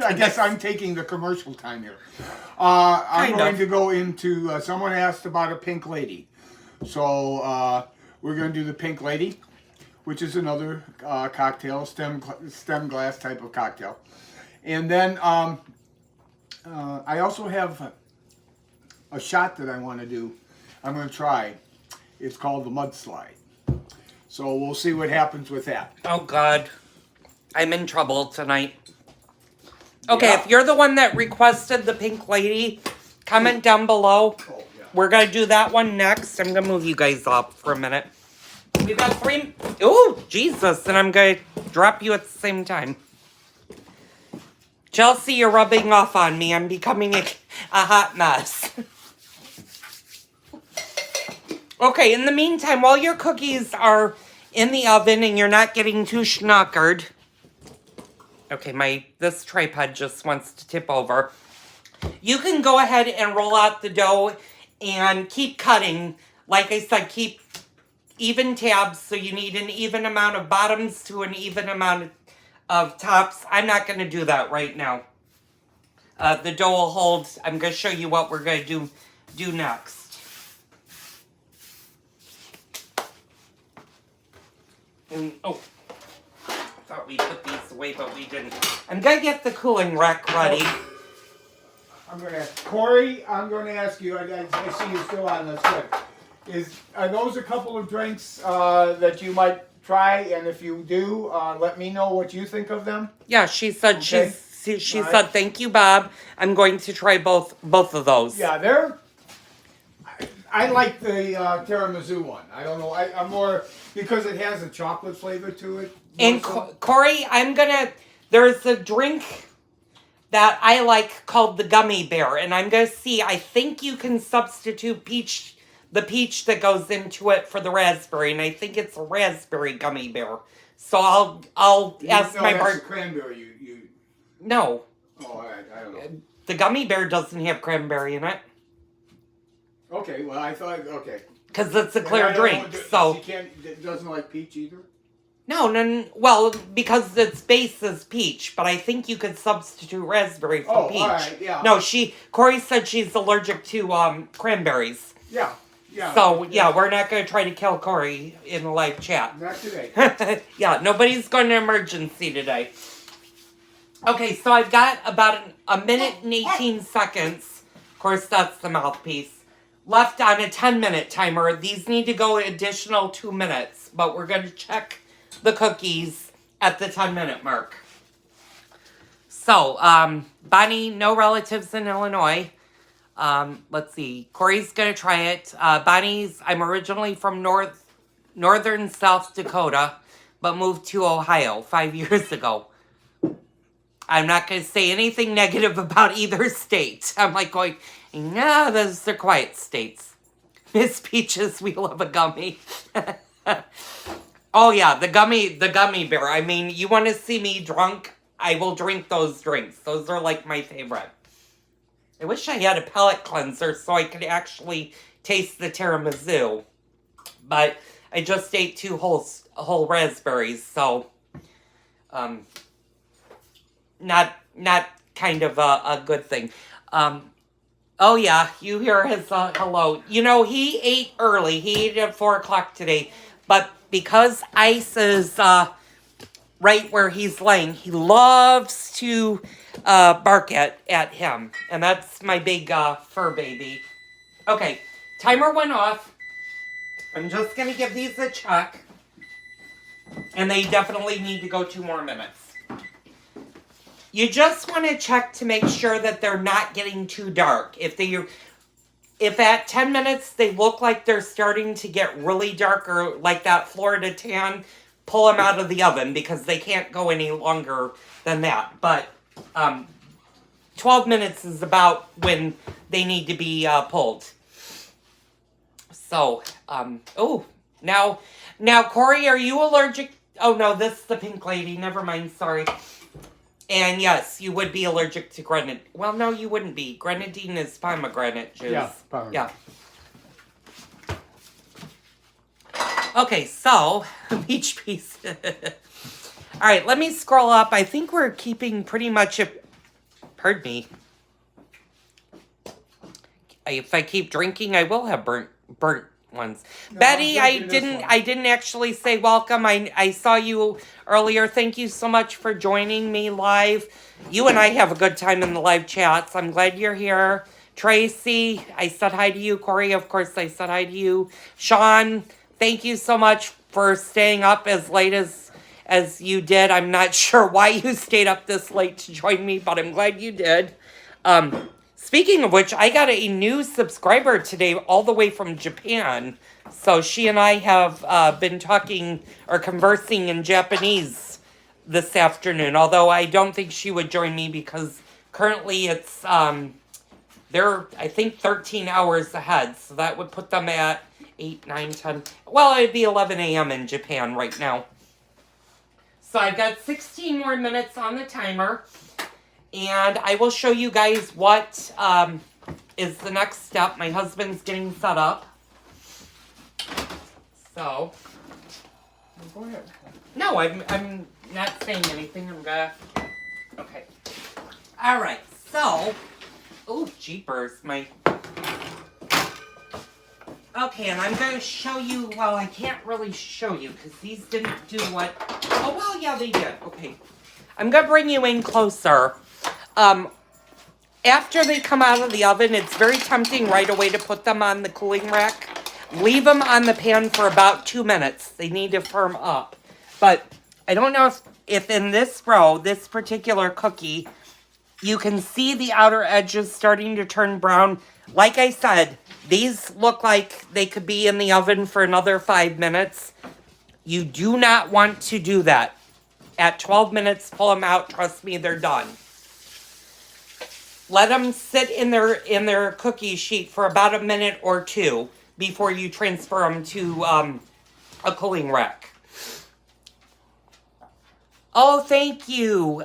Speaker 2: I guess I'm taking the commercial time here. I'm going to go into. Someone asked about a pink lady, so we're going to do the pink lady, which is another cocktail, stem glass type of cocktail, and then I also have a shot that I want to do. I'm going to try. It's called the mudslide. So we'll see what happens with that.
Speaker 1: Oh God, I'm in trouble tonight. Okay,
Speaker 2: Yeah.
Speaker 1: if you're the one that requested the pink lady, comment down below.
Speaker 2: Oh, yeah.
Speaker 1: We're gonna do that one next. I'm gonna move you guys up for a minute. We've got 3. Oh, Jesus! And I'm gonna drop you at the same time. Chelsea, you're rubbing off on me. I'm becoming a hot mess. Okay, in the meantime, while your cookies are in the oven and you're not getting too schnockered. Okay, this tripod just wants to tip over. You can go ahead and roll out the dough and keep cutting. Like I said, keep even tabs, so you need an even amount of bottoms to an even amount of tops. I'm not going to do that right now. The dough will hold. I'm going to show you what we're going to do next. And, oh, I thought we put these away, but we didn't. I'm going to get the cooling rack ready.
Speaker 2: I'm going to ask Corey. I'm going to ask you. I see you still on this. Good. Are those a couple of drinks that you might try? And if you do, let me know what you think of them.
Speaker 1: Yeah, she said
Speaker 2: Okay.
Speaker 1: she said thank you, Bob. I'm going to try both of those.
Speaker 2: Yeah, I like the tiramisu one. I don't know. I'm more because it has a chocolate flavor to it.
Speaker 1: And Corey, there's a drink that I like called the gummy bear, and I'm gonna see. I think you can substitute the peach that goes into it for the raspberry, and I think it's a raspberry gummy bear. So I'll ask my
Speaker 2: partner. Cranberry. You.
Speaker 1: No.
Speaker 2: Oh, I don't know.
Speaker 1: The gummy bear doesn't have cranberry in it.
Speaker 2: Okay, well, I thought, okay.
Speaker 1: Because it's a clear drink, so...
Speaker 2: It doesn't like peach either?
Speaker 1: No, well, because its base is peach, but I think you could substitute raspberry for peach.
Speaker 2: All right, yeah.
Speaker 1: No, Corey said she's allergic to cranberries.
Speaker 2: Yeah.
Speaker 1: So, yeah, we're not going to try to kill Corey in a live chat.
Speaker 2: Not today.
Speaker 1: Yeah, nobody's going to emergency today. Okay, so I've got about a minute and 18 seconds. Of course, that's the mouthpiece. Left on a 10-minute timer. These need to go an additional 2 minutes, but we're going to check the cookies at the 10-minute mark. So, Bonnie, no relatives in Illinois. Let's see. Corey's going to try it. I'm originally from northern South Dakota, but moved to Ohio 5 years ago. I'm not going to say anything negative about either state. I'm like going... No, those are quiet states. Miss Peaches, we love a gummy. Oh yeah, the gummy bear. I mean, you want to see me drunk? I will drink those drinks. Those are like my favorite. I wish I had a palate cleanser so I could actually taste the tiramisu. But I just ate 2 whole raspberries, so not kind of a good thing. Oh yeah, you hear his hello. You know, he ate early. He ate at 4 o'clock today. But because Ice is right where he's laying, he loves to bark at him. And that's my big fur baby. Okay, timer went off. I'm just going to give these a check. And they definitely need to go 2 more minutes. You just want to check to make sure that they're not getting too dark. If If at 10 minutes they look like they're starting to get really dark or like that Florida tan, pull them out of the oven because they can't go any longer than that. But 12 minutes is about when they need to be pulled. So, now, Corey, are you allergic? Oh, no, this is the pink lady. Never mind, sorry. And yes, you would be allergic to grenadine. Well, no, you wouldn't be. Grenadine is pomegranate juice.
Speaker 2: Yeah, pomegranate.
Speaker 1: Yeah. Okay, so, each piece. All right, let me scroll up. I think we're keeping pretty much pardon me. If I keep drinking, I will have burnt ones. No, Betty, I didn't actually say welcome. I saw you earlier. Thank you so much for joining me live. You and I have a good time in the live chats. I'm glad you're here. Tracy, I said hi to you. Corey, of course, I said hi to you. Sean, thank you so much for staying up as late as you did. I'm not sure why you stayed up this late to join me, but I'm glad you did. Speaking of which, I got a new subscriber today all the way from Japan. So she and I have been talking or conversing in Japanese this afternoon. Although I don't think she would join me because currently it's, they're, I think, 13 hours ahead. So that would put them at 8, 9, 10. Well, it'd be 11 a.m. in Japan right now. So I've got 16 more minutes on the timer. And I will show you guys what is the next step. My husband's getting set up. So.
Speaker 2: Go ahead.
Speaker 1: No, I'm not saying anything. I'm gonna. Okay. All right. So. Oh, jeepers, my. Okay, and I'm gonna show you. Well, I can't really show you because these didn't do what. Oh well, yeah, they did. Okay. I'm gonna bring you in closer. After they come out of the oven, it's very tempting right away to put them on the cooling rack. Leave them on the pan for about 2 minutes. They need to firm up. But I don't know if in this row, this particular cookie, you can see the outer edges starting to turn brown. Like I said, these look like they could be in the oven for another 5 minutes. You do not want to do that. At 12 minutes, pull them out. Trust me, they're done. Let them sit in their cookie sheet for about a minute or two before you transfer them to a cooling rack. Oh, thank you.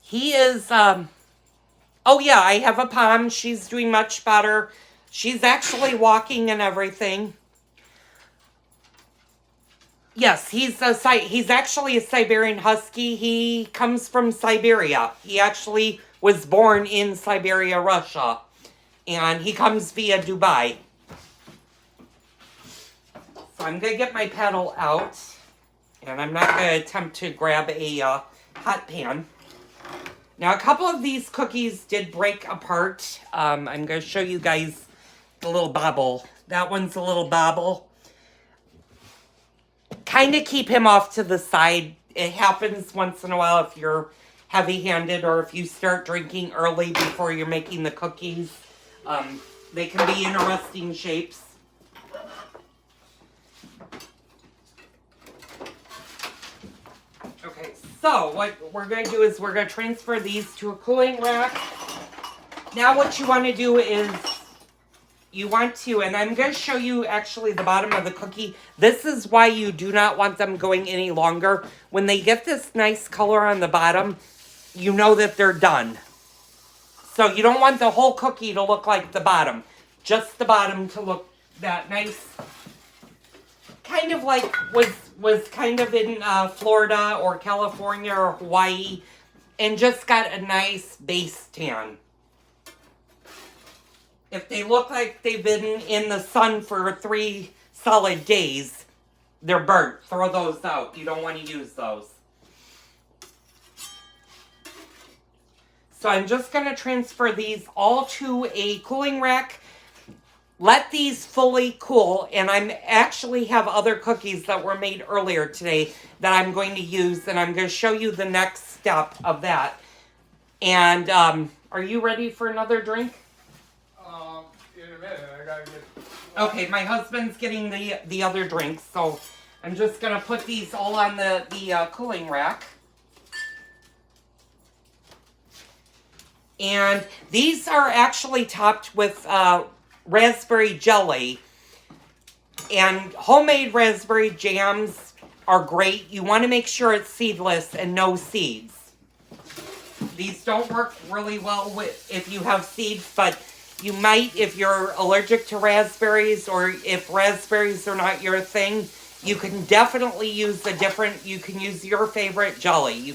Speaker 1: He is, oh yeah, I have a Pom. She's doing much better. She's actually walking and everything. Yes, he's actually a Siberian Husky. He comes from Siberia. He actually was born in Siberia, Russia. And he comes via Dubai. So I'm going to get my paddle out. And I'm not going to attempt to grab a hot pan. Now, a couple of these cookies did break apart. I'm going to show you guys the little bobble. That one's a little bobble. Kind of keep him off to the side. It happens once in a while if you're heavy-handed or if you start drinking early before you're making the cookies. They can be interesting shapes. Okay, so what we're going to do is we're going to transfer these to a cooling rack. Now what you want to do is you want to, and I'm going to show you actually the bottom of the cookie. This is why you do not want them going any longer. When they get this nice color on the bottom, you know that they're done. So you don't want the whole cookie to look like the bottom. Just the bottom to look that nice. Kind of like was kind of in Florida or California or Hawaii. And just got a nice base tan. If they look like they've been in the sun for 3 solid days, they're burnt. Throw those out. You don't want to use those. So I'm just going to transfer these all to a cooling rack. Let these fully cool. And I actually have other cookies that were made earlier today that I'm going to use. And I'm going to show you the next step of that. And are you ready for another drink?
Speaker 2: in a minute. I gotta get.
Speaker 1: Okay, my husband's getting the other drinks, so I'm just gonna put these all on the cooling rack. And these are actually topped with raspberry jelly. And homemade raspberry jams are great. You want to make sure it's seedless and no seeds. These don't work really well if you have seeds, but you might if you're allergic to raspberries, or if raspberries are not your thing. You can definitely use you can use your favorite jelly.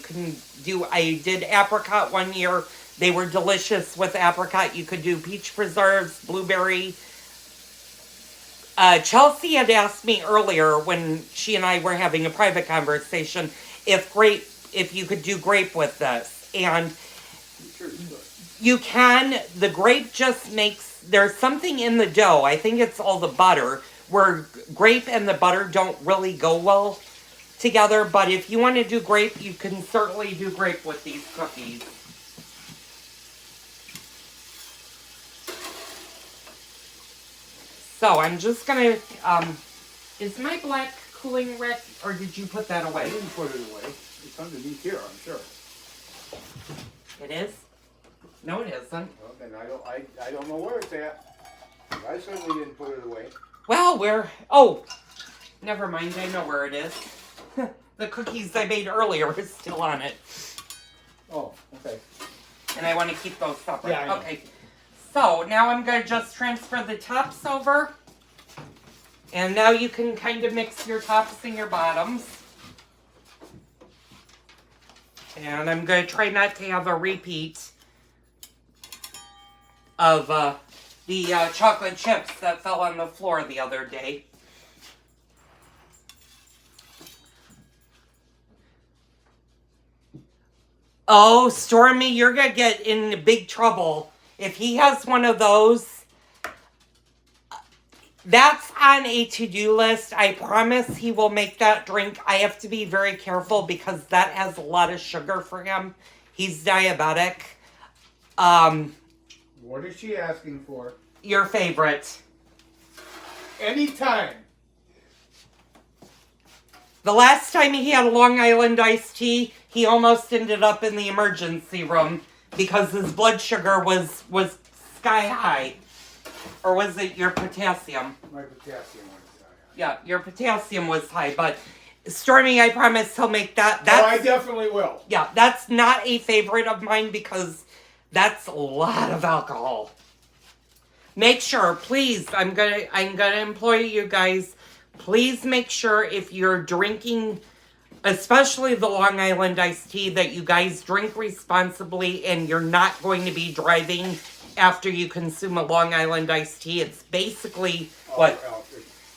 Speaker 1: I did apricot one year. They were delicious with apricot. You could do peach preserves, blueberry. Chelsea had asked me earlier when she and I were having a private conversation if you could do grape with this. And you can. The grape just there's something in the dough. I think it's all the butter, where grape and the butter don't really go well together. But if you want to do grape, you can certainly do grape with these cookies. So I'm just gonna, is my black cooling rack, or did you put that away?
Speaker 2: I didn't put it away. It's underneath here, I'm sure.
Speaker 1: It is? No, it isn't.
Speaker 2: Well, then I don't know where it's at. I certainly didn't put it away.
Speaker 1: Well, never mind, I know where it is. The cookies I made earlier are still on it.
Speaker 2: Oh, okay.
Speaker 1: And I want to keep those separate.
Speaker 2: Yeah, I know.
Speaker 1: Okay. So now I'm going to just transfer the tops over. And now you can kind of mix your tops and your bottoms. And I'm going to try not to have a repeat of the chocolate chips that fell on the floor the other day. Oh, Stormy, you're going to get in big trouble. If he has one of those, that's on a to-do list. I promise he will make that drink. I have to be very careful because that has a lot of sugar for him. He's diabetic.
Speaker 2: What is she asking for?
Speaker 1: Your favorite.
Speaker 2: Anytime.
Speaker 1: The last time he had a Long Island iced tea, he almost ended up in the emergency room because his blood sugar was sky high. Or was it your potassium?
Speaker 2: My potassium was high.
Speaker 1: Yeah, your potassium was high, but Stormy, I promise he'll make that.
Speaker 2: Oh, I definitely will.
Speaker 1: Yeah, that's not a favorite of mine because that's a lot of alcohol. Make sure, please, I'm gonna employ you guys. Please make sure if you're drinking, especially the Long Island iced tea, that you guys drink responsibly and you're not going to be driving after you consume a Long Island iced tea. It's basically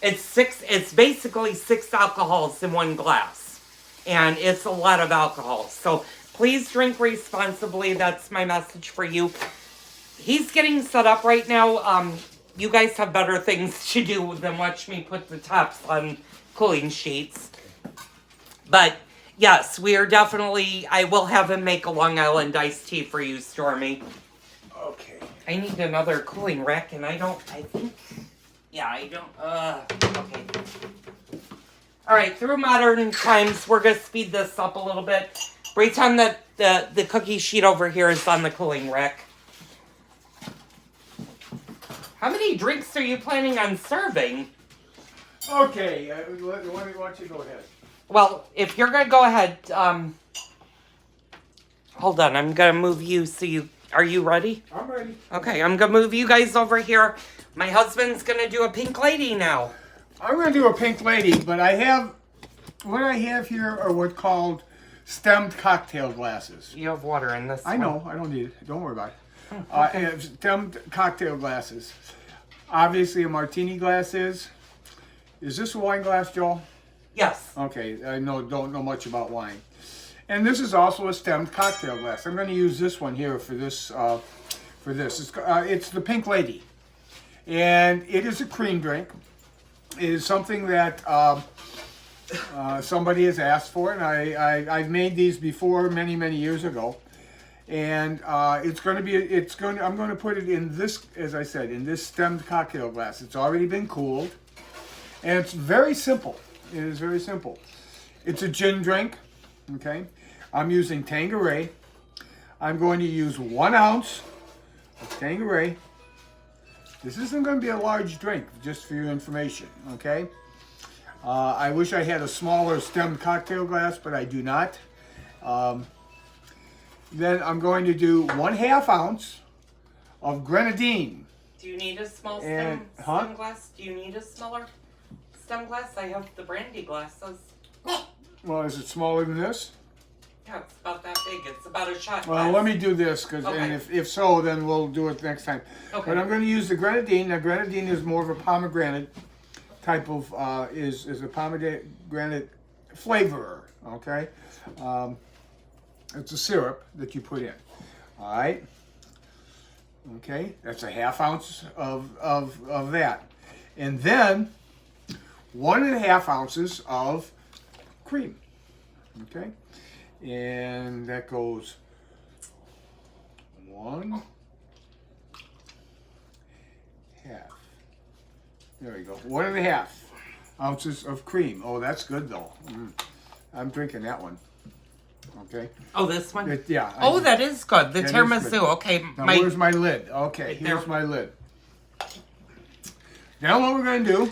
Speaker 1: It's basically 6 alcohols in one glass. And it's a lot of alcohol. So please drink responsibly. That's my message for you. He's getting set up right now. You guys have better things to do than watch me put the tops on cooling sheets. But yes, we are definitely, I will have him make a Long Island iced tea for you, Stormy.
Speaker 2: Okay.
Speaker 1: I need another cooling rack, and okay. Alright, through modern times, we're going to speed this up a little bit. Pretend that the cookie sheet over here is on the cooling rack. How many drinks are you planning on serving?
Speaker 2: Okay, why don't you go ahead?
Speaker 1: Well, if you're going to go ahead, hold on, I'm going to move you so are you ready?
Speaker 2: I'm ready.
Speaker 1: Okay, I'm going to move you guys over here. My husband's going to do a pink lady now.
Speaker 2: I'm going to do a pink lady, but what I have here are what's called stemmed cocktail glasses.
Speaker 1: You have water in this
Speaker 2: I know, I don't need it. Don't worry about it. I have stemmed cocktail glasses. Obviously, a martini glass is. Is this a wine glass, Joel?
Speaker 1: Yes.
Speaker 2: Okay, I don't know much about wine. And this is also a stemmed cocktail glass. I'm going to use this one here for this. It's the Pink Lady, and it is a cream drink. It is something that somebody has asked for, and I've made these before many years ago. And I'm going to put it in this, as I said, in this stemmed cocktail glass. It's already been cooled. And it's very simple. It is very simple. It's a gin drink, okay? I'm using Tanqueray. I'm going to use 1 ounce of Tanqueray. This isn't going to be a large drink, just for your information, okay? I wish I had a smaller stemmed cocktail glass, but I do not. Then I'm going to do 1/2 ounce of grenadine.
Speaker 1: Do you need a small
Speaker 2: And-
Speaker 1: stem glass? Do you need a smaller stem glass? I have the brandy glasses.
Speaker 2: Well, is it smaller than this?
Speaker 1: Yeah, it's about that big. It's about a shot
Speaker 2: Well,
Speaker 1: glass.
Speaker 2: let me do this, and
Speaker 1: Okay.
Speaker 2: if so, then we'll do it next time.
Speaker 1: Okay.
Speaker 2: But I'm going to use the grenadine. Now, grenadine is more of a pomegranate type of, is a pomegranate flavorer, okay? It's a syrup that you put in, all right? Okay, that's 1/2 ounce of that. And then 1.5 ounces of cream, okay? And that goes 1/2. There we go. 1.5 ounces of cream. Oh, that's good though. I'm drinking that one. Okay.
Speaker 1: Oh, this one?
Speaker 2: Yeah.
Speaker 1: Oh, that is good. The
Speaker 2: That is
Speaker 1: tiramisu.
Speaker 2: good.
Speaker 1: Okay.
Speaker 2: Now, where's my lid? Okay,
Speaker 1: Right
Speaker 2: here's
Speaker 1: there.
Speaker 2: my lid. Now what we're going to do,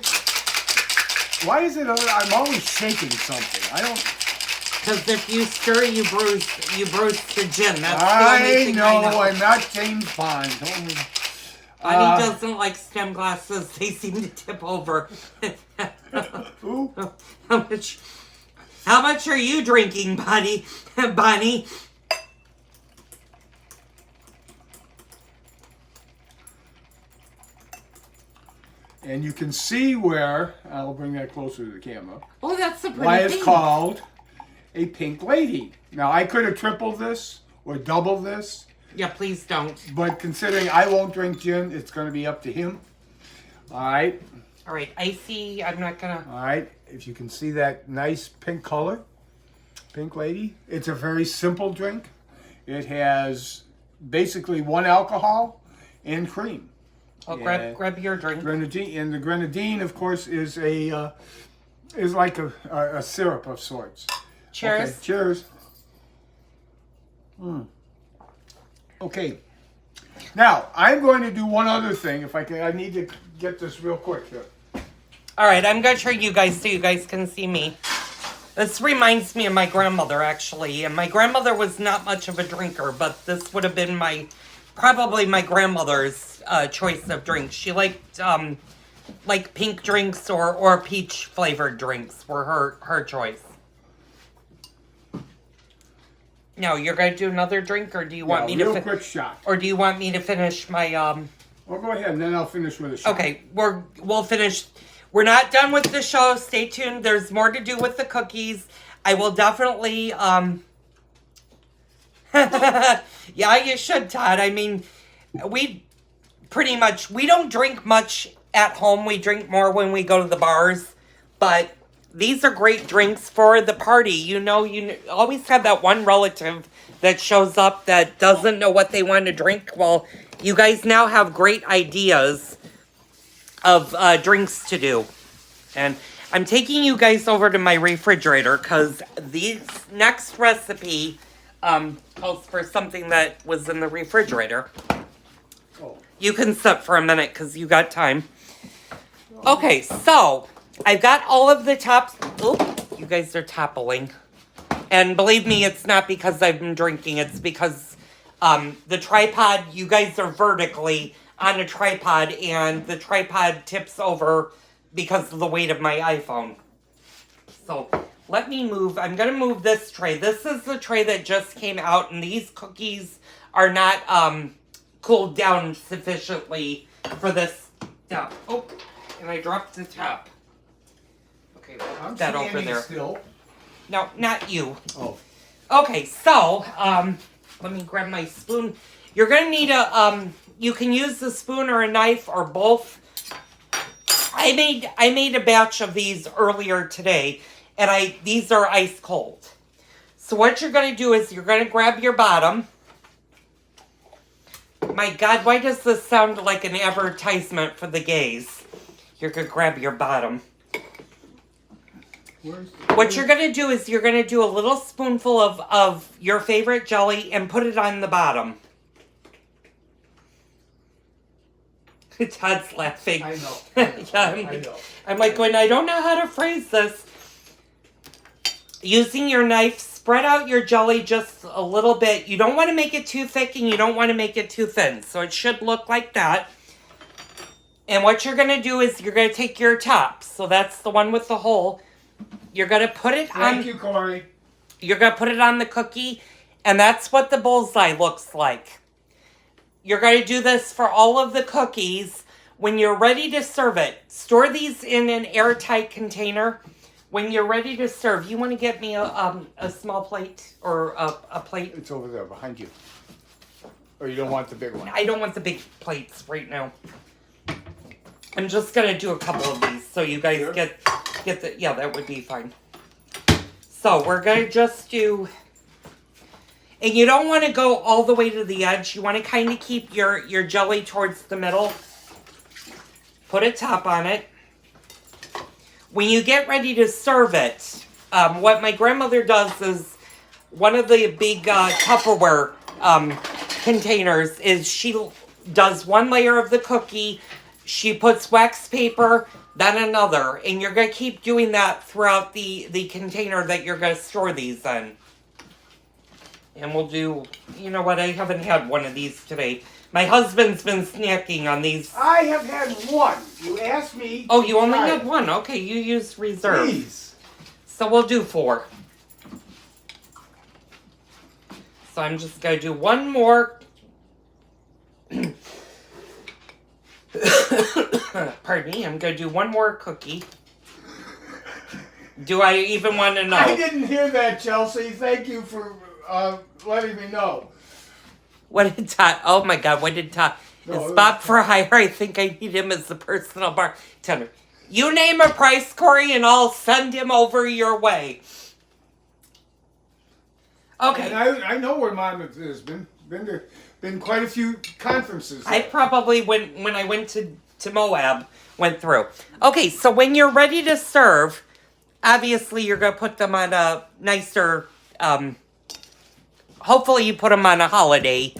Speaker 2: why is it I'm always shaking something? I don't...
Speaker 1: Because if you stir, you bruise the gin. That's the
Speaker 2: I
Speaker 1: only thing
Speaker 2: know,
Speaker 1: I know.
Speaker 2: I'm not James Bond. Don't we-
Speaker 1: Bunny doesn't like stem glasses. They seem to tip over.
Speaker 2: Ooh.
Speaker 1: How much are you drinking, Bunny? Bunny?
Speaker 2: And you can see where, I'll bring that closer to the camera,
Speaker 1: Oh, that's a pretty
Speaker 2: why it's
Speaker 1: thing.
Speaker 2: called a pink lady. Now, I could have tripled this or doubled this,
Speaker 1: Yeah, please don't.
Speaker 2: but considering I won't drink gin, it's going to be up to him. All right.
Speaker 1: All right, icy. I'm not gonna.
Speaker 2: All right. If you can see that nice pink color, pink lady, it's a very simple drink. It has basically 1 alcohol and cream.
Speaker 1: Oh,
Speaker 2: Yeah.
Speaker 1: grab your drink.
Speaker 2: Grenadine, and the grenadine, of course, is like a syrup of sorts.
Speaker 1: Cheers.
Speaker 2: Okay, cheers. Okay. Now I'm going to do one other thing. If I can, I need to get this real quick here.
Speaker 1: All right, I'm gonna show you guys so you guys can see me. This reminds me of my grandmother, actually, and my grandmother was not much of a drinker, but this would have been probably my grandmother's choice of drinks. She liked like pink drinks or peach flavored drinks were her choice. Now, you're gonna do another drink, or do you want me
Speaker 2: real
Speaker 1: to?
Speaker 2: quick shot.
Speaker 1: Or do you want me to finish my
Speaker 2: Well, go ahead, and then I'll finish with a shot.
Speaker 1: Okay, we'll finish. We're not done with the show. Stay tuned. There's more to do with the cookies. I will definitely yeah, you should, Todd. I mean, we don't drink much at home. We drink more when we go to the bars. But these are great drinks for the party. You always have that one relative that shows up that doesn't know what they want to drink. Well, you guys now have great ideas of drinks to do. And I'm taking you guys over to my refrigerator because this next recipe calls for something that was in the refrigerator.
Speaker 2: Oh.
Speaker 1: You can sit for a minute because you got time. Okay, so I've got all of the tops. Oh, you guys are toppling. And believe me, it's not because I've been drinking. It's because the tripod, you guys are vertically on a tripod, and the tripod tips over because of the weight of my iPhone. So let me move. I'm going to move this tray. This is the tray that just came out, and these cookies are not cooled down sufficiently for this stuff. Oh, and I dropped the top. Okay, we'll put that over there.
Speaker 2: Still.
Speaker 1: No, not you.
Speaker 2: Oh.
Speaker 1: Okay, so, let me grab my spoon. You're gonna need you can use the spoon or a knife or both. I made a batch of these earlier today, and these are ice cold. So what you're gonna do is you're gonna grab your bottom, My God, why does this sound like an advertisement for the gays? You're gonna grab your bottom. What you're gonna do is you're gonna do a little spoonful of your favorite jelly and put it on the bottom. Todd's laughing.
Speaker 2: I know.
Speaker 1: Yeah, I'm like going, I don't know how to phrase this. Using your knife, spread out your jelly just a little bit. You don't want to make it too thick and you don't want to make it too thin. So it should look like that. And what you're going to do is you're going to take your top. So that's the one with the hole. You're going to put it on...
Speaker 2: Thank you, Corey.
Speaker 1: You're going to put it on the cookie. And that's what the bullseye looks like. You're going to do this for all of the cookies. When you're ready to serve it, store these in an airtight container. When you're ready to serve, you want to get me a small plate or a plate?
Speaker 2: It's over there behind you. Or you don't want the big one?
Speaker 1: I don't want the big plates right now. I'm just going to do a couple of these so you guys
Speaker 2: Sure.
Speaker 1: get the... Yeah, that would be fine. So we're going to just do... And you don't want to go all the way to the edge. You want to kind of keep your jelly towards the middle. Put a top on it. When you get ready to serve it, what my grandmother does is one of the big Tupperware containers is she does one layer of the cookie. She puts wax paper, then another. And you're going to keep doing that throughout the container that you're going to store these in. And we'll do, you know what, I haven't had one of these today. My husband's been snacking on these.
Speaker 2: I have had one. You asked me.
Speaker 1: Oh, you only
Speaker 2: try
Speaker 1: had
Speaker 2: it.
Speaker 1: one. Okay, you used reserve.
Speaker 2: Please.
Speaker 1: So we'll do 4. So I'm just going to do one more. Pardon me, I'm going to do one more cookie. Do I even want to know?
Speaker 2: I didn't hear that, Chelsea. Thank you for letting me know.
Speaker 1: What did Todd? Oh my God! What did Todd?
Speaker 2: No,
Speaker 1: Is Bob for hire? I think I need him as the personal bartender. You name a price, Corey, and I'll send him over your way. Okay.
Speaker 2: And I know where Mom has been quite a few conferences.
Speaker 1: I probably when I went to Moab went through. Okay, so when you're ready to serve, obviously you're gonna put them on a nicer. Hopefully you put them on a holiday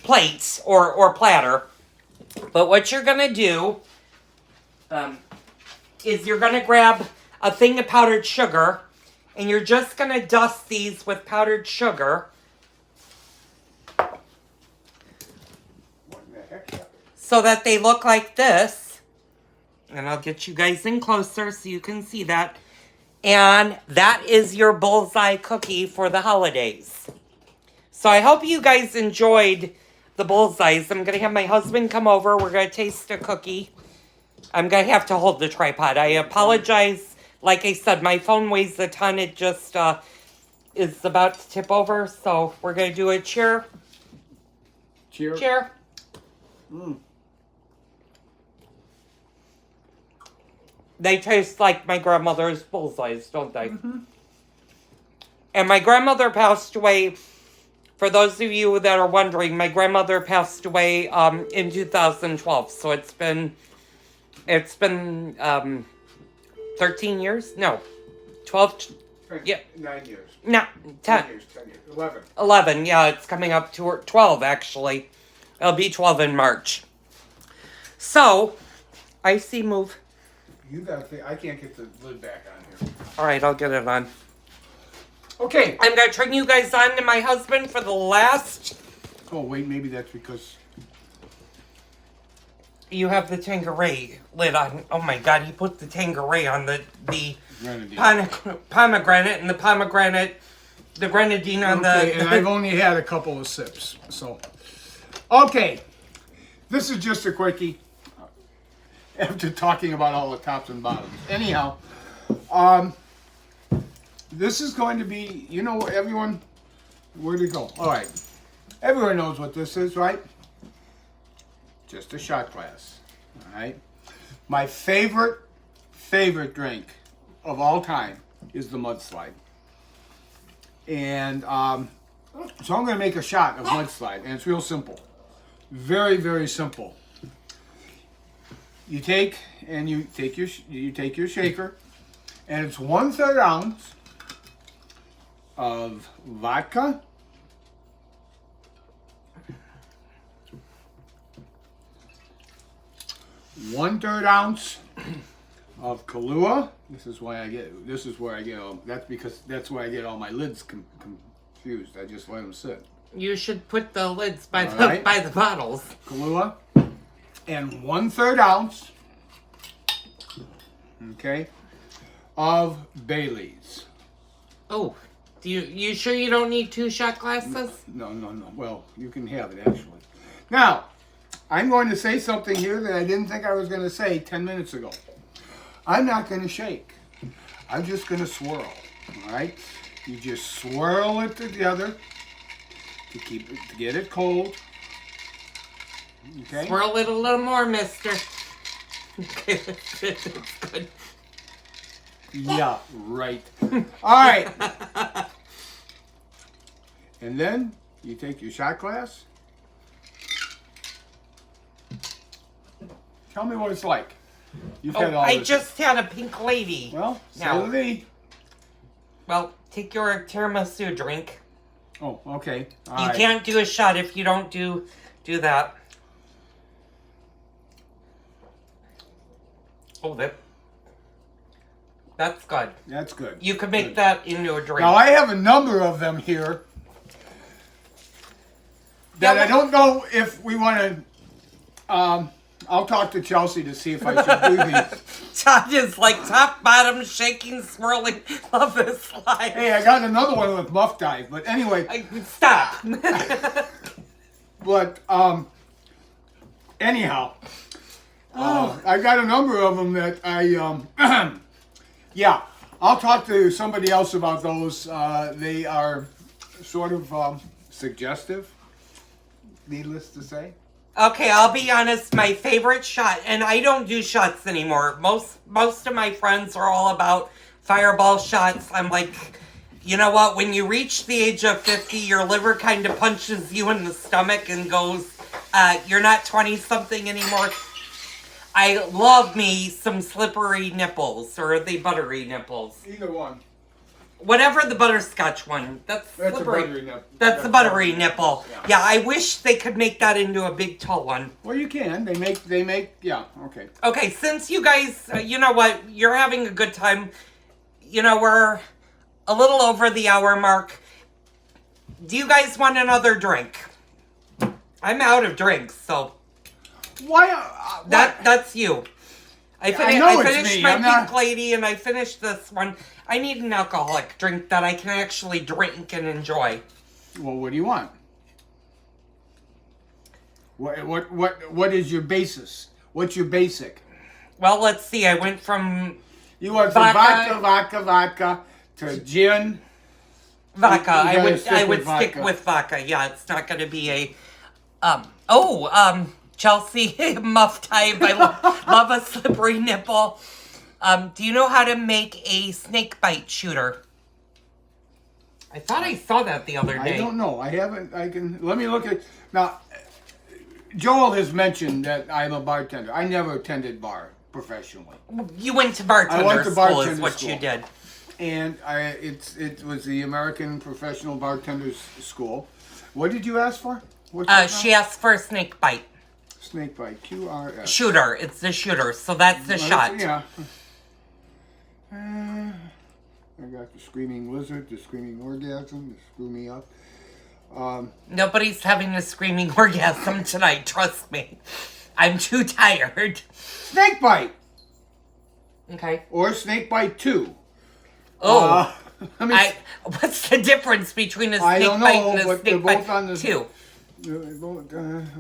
Speaker 1: plate or platter. But what you're going to do is you're going to grab a thing of powdered sugar and you're just going to dust these with powdered sugar.
Speaker 2: What in the heck?
Speaker 1: So that they look like this. And I'll get you guys in closer so you can see that. And that is your bullseye cookie for the holidays. So I hope you guys enjoyed the bullseyes. I'm going to have my husband come over. We're going to taste a cookie. I'm going to have to hold the tripod. I apologize. Like I said, my phone weighs a ton. It just is about to tip over. So we're going to do a cheer.
Speaker 2: Cheer.
Speaker 1: Cheer.
Speaker 2: Mm.
Speaker 1: They taste like my grandmother's bullseyes, don't they?
Speaker 2: Mm-hmm.
Speaker 1: And my grandmother passed away, for those of you that are wondering, my grandmother passed away in 2012. So it's been 13 years? No. 12? Yeah.
Speaker 2: 9 years.
Speaker 1: No, 10.
Speaker 2: 10 years, 10 years. 11.
Speaker 1: 11, yeah, it's coming up to 12, actually. It'll be 12 in March. So, I see move.
Speaker 2: You gotta think. I can't get the lid back on here.
Speaker 1: All right, I'll get it on.
Speaker 2: Okay.
Speaker 1: I'm going to turn you guys on to my husband for the last...
Speaker 2: Oh, wait, maybe that's because...
Speaker 1: You have the Tanqueray lid on. Oh my God, he put the Tanqueray on the pomegranate and the pomegranate, the grenadine on
Speaker 2: Okay,
Speaker 1: the...
Speaker 2: and I've only had a couple of sips, so... Okay. This is just a quickie. After talking about all the tops and bottoms. Anyhow, this is going to be, you know, everyone, where'd it go? All right. Everyone knows what this is, right? Just a shot glass. All right. My favorite drink of all time is the mudslide. And So I'm going to make a shot of mudslide, and it's real simple. Very, very simple. You take your shaker, and it's 1/3 ounce of vodka, 1/3 ounce of Kahlua. This is where I get all. That's where I get all my lids confused. I just let them sit.
Speaker 1: You should put the lids by
Speaker 2: Right.
Speaker 1: by the bottles.
Speaker 2: Kahlua, and 1/3 ounce, okay, of Bailey's.
Speaker 1: Oh, you sure you don't need 2 shot glasses?
Speaker 2: No. Well, you can have it actually. Now, I'm going to say something here that I didn't think I was going to say 10 minutes ago. I'm not going to shake. I'm just going to swirl. All right. You just swirl it together to get it cold. Okay.
Speaker 1: Swirl it a little more, mister. Okay, that's good.
Speaker 2: Yeah, right. All right. And then you take your shot glass. Tell me what it's like. You've had all
Speaker 1: I
Speaker 2: this.
Speaker 1: just had a pink lady.
Speaker 2: Well,
Speaker 1: Now-
Speaker 2: so did he.
Speaker 1: Well, take your tiramisu drink.
Speaker 2: Oh, okay. All
Speaker 1: You
Speaker 2: right.
Speaker 1: can't do a shot if you don't do that. Oh, that's good.
Speaker 2: That's good.
Speaker 1: You could make
Speaker 2: Good.
Speaker 1: that into a drink.
Speaker 2: Now, I have a number of them here that I don't know if we want to. I'll talk to Chelsea to see if I should do these.
Speaker 1: Todd is like top, bottom, shaking, swirling. Love this slide.
Speaker 2: Hey, I got another one with muff dive, but anyway.
Speaker 1: Stop.
Speaker 2: But anyhow, I got a number of them that I yeah. I'll talk to somebody else about those. They are sort of suggestive, needless to say.
Speaker 1: Okay, I'll be honest. My favorite shot, and I don't do shots anymore. Most of my friends are all about fireball shots. I'm like, you know what? When you reach the age of 50, your liver kind of punches you in the stomach and goes, you're not 20-something anymore. I love me some slippery nipples, or are they buttery nipples?
Speaker 2: Either one.
Speaker 1: Whatever the butterscotch one. That's
Speaker 2: That's
Speaker 1: slippery.
Speaker 2: a buttery nipple.
Speaker 1: That's the buttery nipple.
Speaker 2: Yeah.
Speaker 1: Yeah, I wish they could make that into a big tall one.
Speaker 2: Well, you can. They make. Yeah. Okay.
Speaker 1: Okay, since you guys, you know what, you're having a good time. You know, we're a little over the hour mark. Do you guys want another drink? I'm out of drinks, so
Speaker 2: Why?
Speaker 1: that's you. I
Speaker 2: know it's
Speaker 1: finished
Speaker 2: me.
Speaker 1: my
Speaker 2: I'm
Speaker 1: pink
Speaker 2: not-
Speaker 1: lady, and I finished this one. I need an alcoholic drink that I can actually drink and enjoy.
Speaker 2: Well, what do you want? What is your basis? What's your basic?
Speaker 1: Well, let's see. I went from
Speaker 2: You went from vodka to gin.
Speaker 1: vodka.
Speaker 2: You gotta
Speaker 1: I
Speaker 2: stick
Speaker 1: would
Speaker 2: with
Speaker 1: stick
Speaker 2: vodka.
Speaker 1: with vodka. Yeah, it's not going to be a Chelsea muff type. I love a slippery nipple. Do you know how to make a snake bite shooter? I thought I saw that the other day.
Speaker 2: I don't know. I haven't. Let me look at now. Joel has mentioned that I'm a bartender. I never attended bar professionally,
Speaker 1: You went to bartender
Speaker 2: I went to
Speaker 1: school, is
Speaker 2: bartender
Speaker 1: what
Speaker 2: school.
Speaker 1: you did.
Speaker 2: and it was the American Professional Bartenders School. What did you ask for? What's that
Speaker 1: She
Speaker 2: now?
Speaker 1: asked for a snake bite
Speaker 2: Snake bite. QRS.
Speaker 1: shooter. It's the shooter, so that's the
Speaker 2: Well,
Speaker 1: shot.
Speaker 2: Yeah. I got the screaming lizard, the screaming orgasm, to screw me up.
Speaker 1: Nobody's having a screaming orgasm tonight, trust me. I'm too tired.
Speaker 2: Snake bite
Speaker 1: Okay.
Speaker 2: or snake bite 2.
Speaker 1: Oh,
Speaker 2: Let me
Speaker 1: what's the difference between a
Speaker 2: I
Speaker 1: snake
Speaker 2: don't
Speaker 1: bite
Speaker 2: know,
Speaker 1: and a
Speaker 2: but they're
Speaker 1: snake
Speaker 2: both
Speaker 1: bite
Speaker 2: on the-
Speaker 1: 2?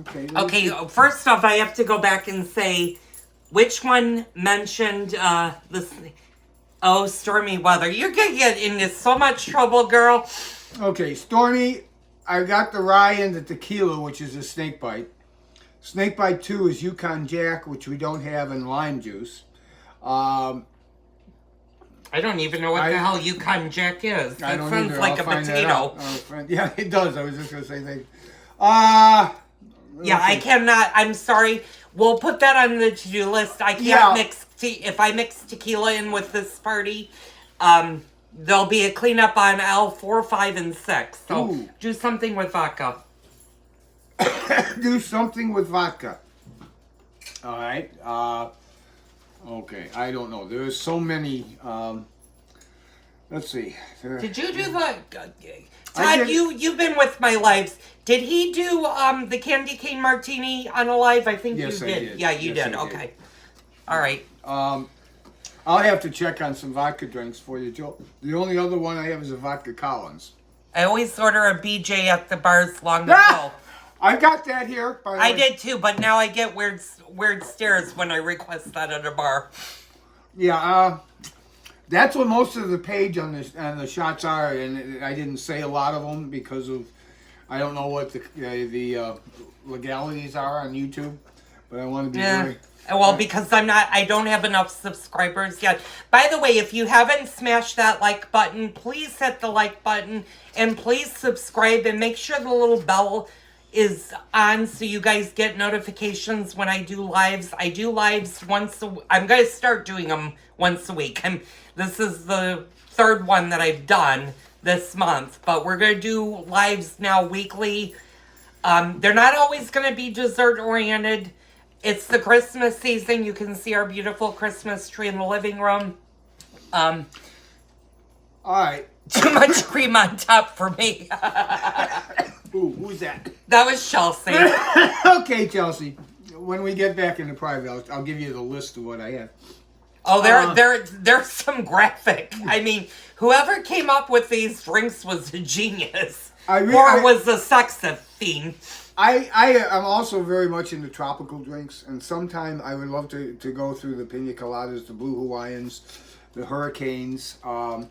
Speaker 2: Okay.
Speaker 1: Okay, first off, I have to go back and say, which one mentioned the snake? Oh, stormy weather. You're gonna get into so much trouble, girl.
Speaker 2: Okay, Stormy, I got the rye and the tequila, which is a snake bite. Snake bite 2 is Yukon Jack, which we don't have in lime juice.
Speaker 1: I I don't even know what the hell Yukon Jack is.
Speaker 2: I
Speaker 1: That
Speaker 2: don't
Speaker 1: sounds
Speaker 2: either.
Speaker 1: like
Speaker 2: I'll
Speaker 1: a
Speaker 2: find that
Speaker 1: potato.
Speaker 2: out. Yeah, it does. I was just gonna say that.
Speaker 1: Yeah, I cannot. I'm sorry. We'll put that on the to-do list. I can't mix if I mix tequila in with this party. There'll be a cleanup on aisle 4, 5, and 6. So do something with vodka.
Speaker 2: Do something with vodka. All right. Okay. I don't know. There's so many. Let's see.
Speaker 1: Did you do the? Todd, you've been with my lives. Did he do the candy cane martini on a live? I think
Speaker 2: yes,
Speaker 1: you did.
Speaker 2: I did.
Speaker 1: Yeah, you
Speaker 2: Yes,
Speaker 1: did.
Speaker 2: I
Speaker 1: Okay. All right.
Speaker 2: I'll have to check on some vodka drinks for you, Joe. The only other one I have is a vodka Collins.
Speaker 1: I always order a BJ at the bars long ago.
Speaker 2: I got that here. By the way.
Speaker 1: I did too, but now I get weird stares when I request that at a bar.
Speaker 2: Yeah, that's what most of the page on the shots are, and I didn't say a lot of them because of I don't know what the legalities are on YouTube, but I want to be very.
Speaker 1: Well, because I don't have enough subscribers yet. By the way, if you haven't smashed that like button, please hit the like button and please subscribe and make sure the little bell is on so you guys get notifications when I do lives. I do lives I'm going to start doing them once a week. This is the third one that I've done this month, but we're going to do lives now weekly. They're not always going to be dessert oriented. It's the Christmas season. You can see our beautiful Christmas tree in the living room.
Speaker 2: All right.
Speaker 1: Too much cream on top for me.
Speaker 2: Ooh, who's that?
Speaker 1: That was Chelsea.
Speaker 2: Okay, Chelsea. When we get back into private, I'll give you the list of what I have.
Speaker 1: Oh, there's some graphic. I mean, whoever came up with these drinks was a genius. Or was a sex fiend.
Speaker 2: I am also very much into tropical drinks, and sometime I would love to go through the pina coladas, the blue Hawaiians, the hurricanes.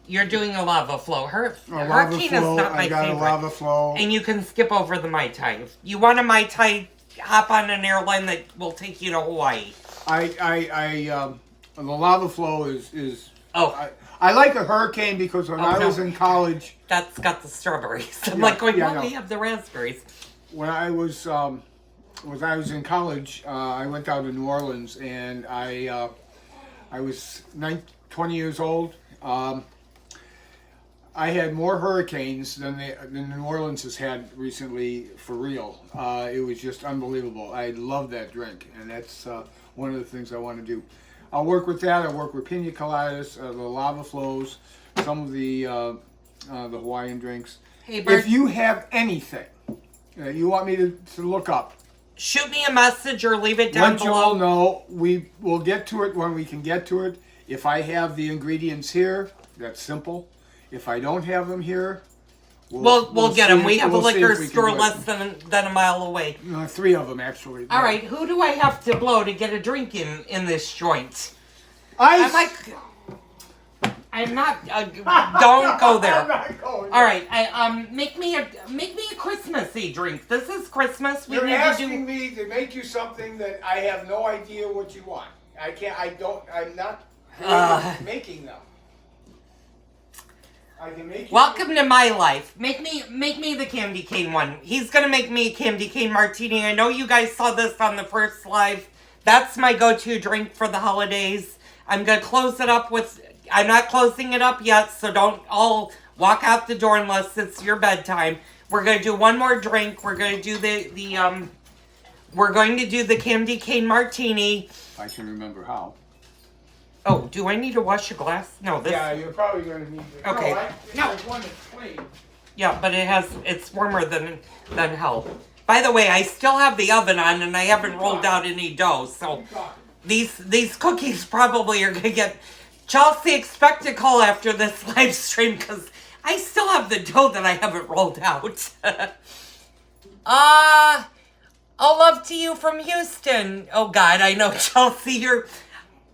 Speaker 1: You're doing a lava flow.
Speaker 2: Lava
Speaker 1: Hurricane
Speaker 2: flow.
Speaker 1: is not my
Speaker 2: I got
Speaker 1: favorite.
Speaker 2: a lava flow.
Speaker 1: And you can skip over the Mai Tai. You want a Mai Tai, hop on an airline that will take you to Hawaii.
Speaker 2: The lava flow is.
Speaker 1: Oh.
Speaker 2: I like a hurricane because when I was in college.
Speaker 1: That's got the strawberries. I'm like going, we have the raspberries.
Speaker 2: When I was in college, I went down to New Orleans, and I was 20 years old. I had more hurricanes than New Orleans has had recently, for real. It was just unbelievable. I love that drink, and that's one of the things I want to do. I'll work with that. I'll work with pina coladas, the lava flows, some of the Hawaiian drinks.
Speaker 1: Hey, Bert,
Speaker 2: if you have anything you want me to look up,
Speaker 1: shoot me a message or leave it down below.
Speaker 2: Let Joel know. We will get to it when we can get to it. If I have the ingredients here, that's simple. If I don't have them here,
Speaker 1: we'll get them. We have a liquor store less than a mile away.
Speaker 2: 3 of them, actually.
Speaker 1: All right, who do I have to blow to get a drink in this joint?
Speaker 2: Ice.
Speaker 1: I'm not. Don't go there.
Speaker 2: I'm not going there.
Speaker 1: All right, make me a Christmassy drink. This is Christmas.
Speaker 2: You're asking me to make you something that I have no idea what you want. I'm not making them. I can make you.
Speaker 1: Welcome to my life. Make me the candy cane one. He's gonna make me a candy cane martini. I know you guys saw this on the first live. That's my go-to drink for the holidays. I'm gonna close it up with. I'm not closing it up yet, so don't all walk out the door unless it's your bedtime. We're gonna do one more drink. We're gonna do we're going to do the candy cane martini.
Speaker 2: I can remember how.
Speaker 1: Oh, do I need to wash your glass? No, this.
Speaker 2: Yeah, you're probably gonna need to.
Speaker 1: Okay.
Speaker 2: There's one that's clean.
Speaker 1: Yeah, but it's warmer than hell. By the way, I still have the oven on and I haven't rolled out any dough, so these cookies probably are gonna get. Chelsea, expect a call after this live stream because I still have the dough that I haven't rolled out. All love to you from Houston. Oh God, I know Chelsea,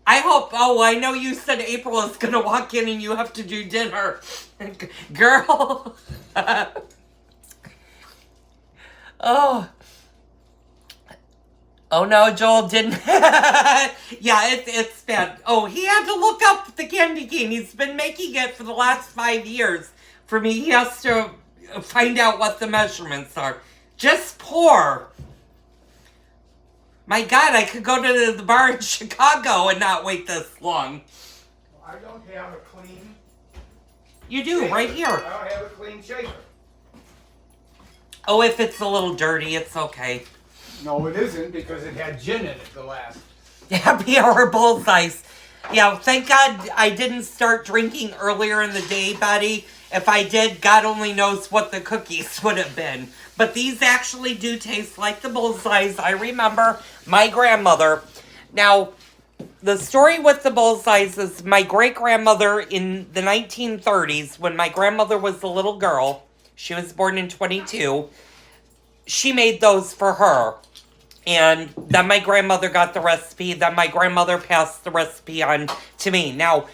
Speaker 1: I hope, I know you said April is gonna walk in and you have to do dinner. Girl. Oh. Oh no, Joel didn't. Yeah, it's bad. Oh, he had to look up the candy cane. He's been making it for the last 5 years. For me, he has to find out what the measurements are. Just pour. My God, I could go to the bar in Chicago and not wait this long.
Speaker 2: I don't have a clean.
Speaker 1: You do,
Speaker 2: shaker.
Speaker 1: right here.
Speaker 2: I don't have a clean shaker.
Speaker 1: Oh, if it's a little dirty, it's okay.
Speaker 2: No, it isn't because it had gin in it the last.
Speaker 1: Happy hour bullseyes. Yeah, thank God I didn't start drinking earlier in the day, Betty. If I did, God only knows what the cookies would have been. But these actually do taste like the bullseyes. I remember my grandmother. Now, the story with the bullseyes is my great-grandmother in the 1930s, when my grandmother was a little girl, she was born in 22, she made those for her. And then my grandmother got the recipe. Then my grandmother passed the recipe on to me. Now,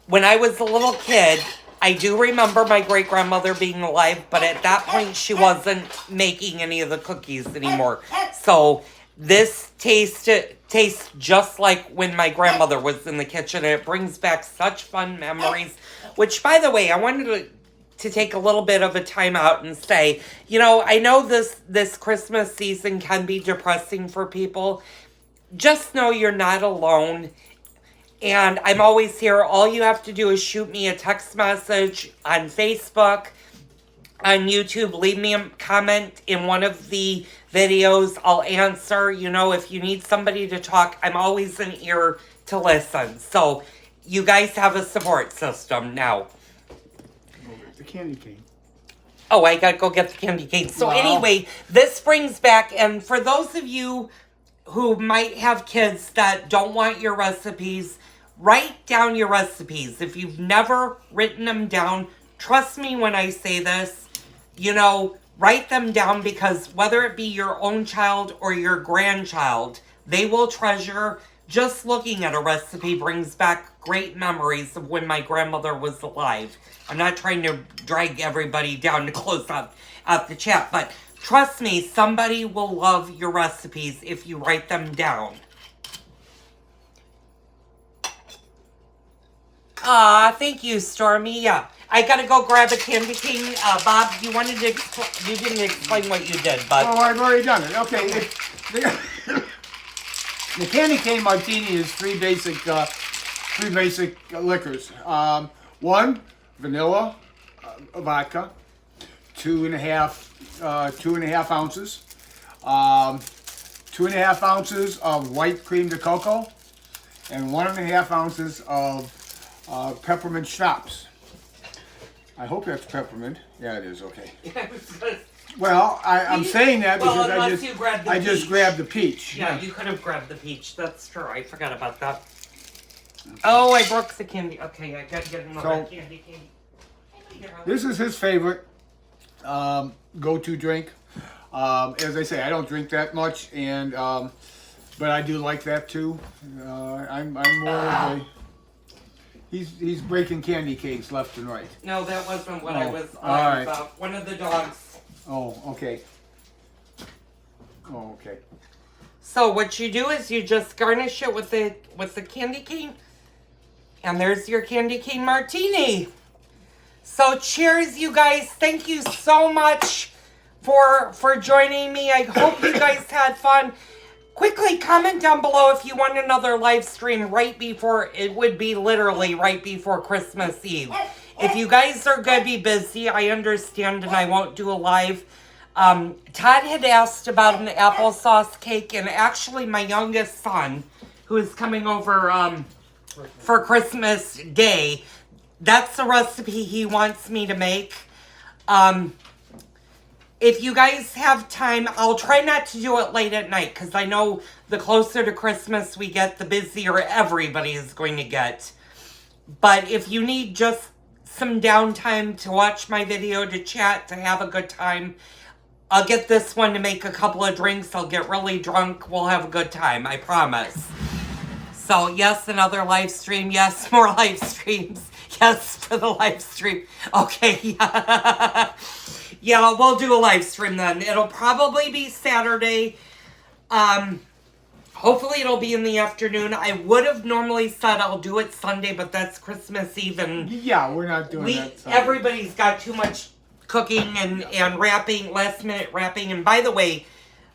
Speaker 1: when I was a little kid, I do remember my great-grandmother being alive, but at that point, she wasn't making any of the cookies anymore. So this tastes just like when my grandmother was in the kitchen. And it brings back such fun memories. Which, by the way, I wanted to take a little bit of a time out and say, you know, I know this Christmas season can be depressing for people. Just know you're not alone. And I'm always here. All you have to do is shoot me a text message on Facebook, on YouTube. Leave me a comment in one of the videos. I'll answer. You know, if you need somebody to talk, I'm always an ear to listen. So you guys have a support system now.
Speaker 2: The candy cane.
Speaker 1: Oh, I gotta go get the candy cane. So
Speaker 2: Wow.
Speaker 1: anyway, this brings back, and for those of you who might have kids that don't want your recipes, write down your recipes. If you've never written them down, trust me when I say this, you know, write them down, because whether it be your own child or your grandchild, they will treasure. Just looking at a recipe brings back great memories of when my grandmother was alive. I'm not trying to drag everybody down to close out the chat, but trust me, somebody will love your recipes if you write them down. Thank you, Stormy. Yeah, I gotta go grab a candy cane. Bob, you wanted to you didn't explain what you did, but
Speaker 2: Oh, I've already done it. Okay. The candy cane martini is three basic liquors. One, vanilla vodka, 2.5 ounces. 2.5 ounces of white cream de cocoa, and 1.5 ounces of peppermint schnapps. I hope that's peppermint. Yeah, it is. Okay. Well, I'm saying that because I just grabbed the peach.
Speaker 1: Yeah, you could have grabbed the peach. That's true. I forgot about that. Oh, I broke the candy. Okay, I gotta get another candy cane.
Speaker 2: This is his favorite go-to drink. As I say, I don't drink that much, and but I do like that too. I'm more of a. He's breaking candy canes left and right.
Speaker 1: No, that wasn't what I was
Speaker 2: right.
Speaker 1: about. One of the dogs.
Speaker 2: Oh, okay. Oh, okay.
Speaker 1: So what you do is you just garnish it with the candy cane, and there's your candy cane martini. So cheers, you guys! Thank you so much for joining me. I hope you guys had fun. Quickly comment down below if you want another live stream right before, it would be literally right before Christmas Eve. If you guys are going to be busy, I understand, and I won't do a live. Todd had asked about an applesauce cake, and actually my youngest son, who is coming over for Christmas Day, that's the recipe he wants me to make. If you guys have time, I'll try not to do it late at night, because I know the closer to Christmas we get, the busier everybody is going to get. But if you need just some downtime to watch my video, to chat, to have a good time, I'll get this one to make a couple of drinks. I'll get really drunk. We'll have a good time, I promise. So, yes, another live stream. Yes, more live streams. Yes, for the live stream. Okay, yeah. Yeah, we'll do a live stream then. It'll probably be Saturday. Hopefully it'll be in the afternoon. I would have normally said I'll do it Sunday, but that's Christmas Eve, and
Speaker 2: Yeah, we're not doing that Sunday.
Speaker 1: Everybody's got too much cooking and wrapping, last minute wrapping. And by the way,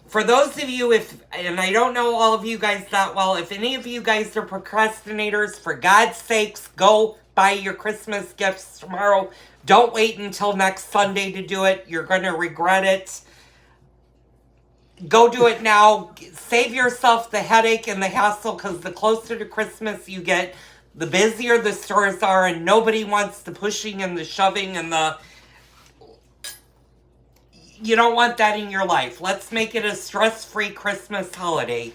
Speaker 1: for those of you, and I don't know all of you guys that well, if any of you guys are procrastinators, for God's sakes, go buy your Christmas gifts tomorrow. Don't wait until next Sunday to do it. You're going to regret it. Go do it now. Save yourself the headache and the hassle, because the closer to Christmas you get, the busier the stores are, and nobody wants the pushing and the shoving and the... You don't want that in your life. Let's make it a stress-free Christmas holiday.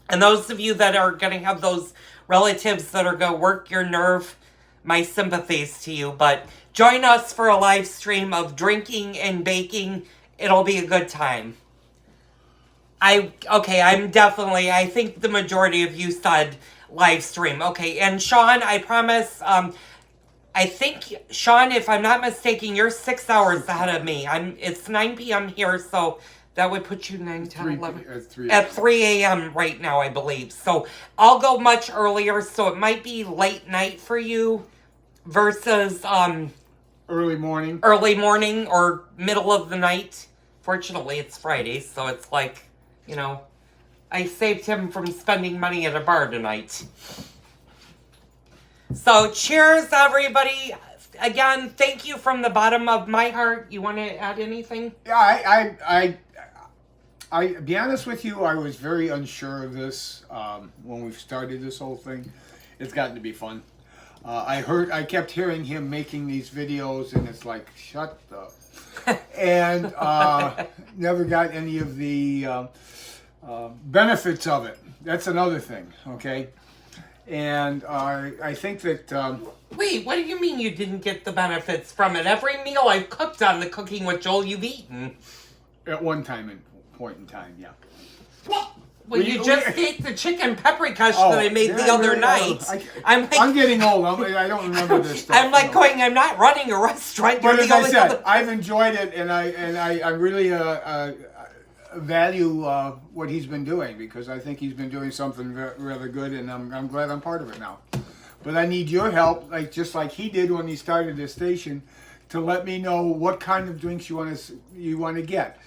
Speaker 1: And those of you that are going to have those relatives that are going to work your nerve, my sympathies to you. But join us for a live stream of drinking and baking. It'll be a good time. I think the majority of you said live stream. Okay, and Sean, I promise, I think, Sean, if I'm not mistaken, you're 6 hours ahead of me. It's 9 p.m. here, so that would put you 9, 10, 11. At 3 a.m. right now, I believe. So I'll go much earlier, so it might be late night for you versus
Speaker 2: early morning
Speaker 1: or middle of the night. Fortunately, it's Friday, so it's like, you know, I saved him from spending money at a bar tonight. So, cheers, everybody. Again, thank you from the bottom of my heart. You want to add anything?
Speaker 2: Yeah, I be honest with you, I was very unsure of this when we started this whole thing. It's gotten to be fun. I kept hearing him making these videos, and it's like, shut up. And never got any of the benefits of it. That's another thing, okay? And I think that...
Speaker 1: Wait, what do you mean you didn't get the benefits from it? Every meal I've cooked on the Cooking with Joel, you've eaten.
Speaker 2: At one point in time, yeah.
Speaker 1: Well, you just ate the chicken paprikash that I made the other night.
Speaker 2: I'm getting old. I don't remember this stuff.
Speaker 1: I'm like going, I'm not running a restaurant.
Speaker 2: But as I said, I've enjoyed it, and I really value what he's been doing, because I think he's been doing something rather good, and I'm glad I'm part of it now. But I need your help, just like he did when he started this station, to let me know what kind of drinks you want to get.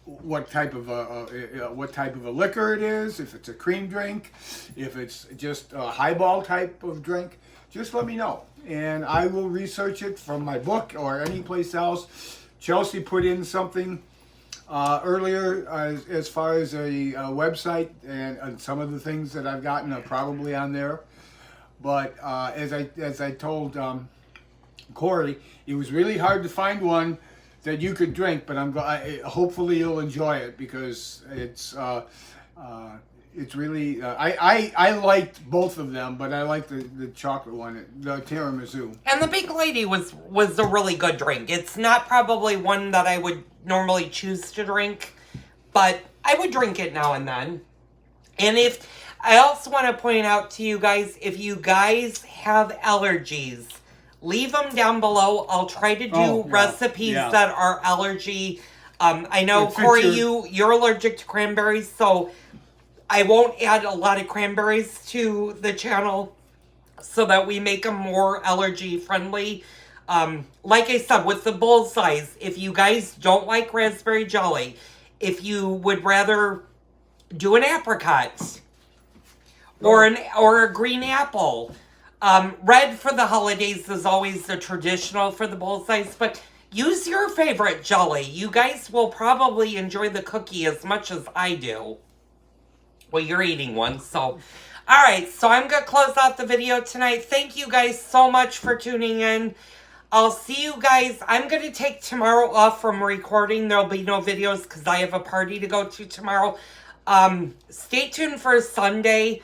Speaker 2: What type of a liquor it is, if it's a cream drink, if it's just a highball type of drink, just let me know, and I will research it from my book or any place else. Chelsea put in something earlier as far as a website, and some of the things that I've gotten are probably on there. But as I told Corey, it was really hard to find one that you could drink, but hopefully you'll enjoy it, because it's really I liked both of them, but I like the chocolate one, the tiramisu.
Speaker 1: And the Big Lady was a really good drink. It's not probably one that I would normally choose to drink, but I would drink it now and then. And I also want to point out to you guys, if you guys have allergies, leave them down below. I'll try to do recipes that are allergy. I know, Corey, you're allergic to cranberries, so I won't add a lot of cranberries to the channel so that we make them more allergy friendly. Like I said, with the bullseyes, if you guys don't like raspberry jelly, if you would rather do an apricot or a green apple. Red for the holidays is always the traditional for the bullseyes, but use your favorite jelly. You guys will probably enjoy the cookie as much as I do. Well, you're eating one, so... Alright, so I'm going to close out the video tonight. Thank you guys so much for tuning in. I'll see you guys. I'm going to take tomorrow off from recording. There'll be no videos because I have a party to go to tomorrow. Stay tuned for Sunday.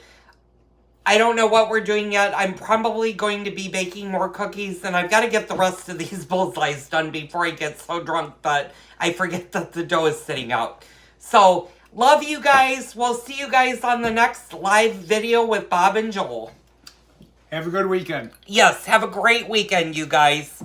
Speaker 1: I don't know what we're doing yet. I'm probably going to be baking more cookies, and I've got to get the rest of these bullseyes done before I get so drunk that I forget that the dough is sitting out. So, love you guys. We'll see you guys on the next live video with Bob and Joel.
Speaker 2: Have a good weekend.
Speaker 1: Yes, have a great weekend, you guys.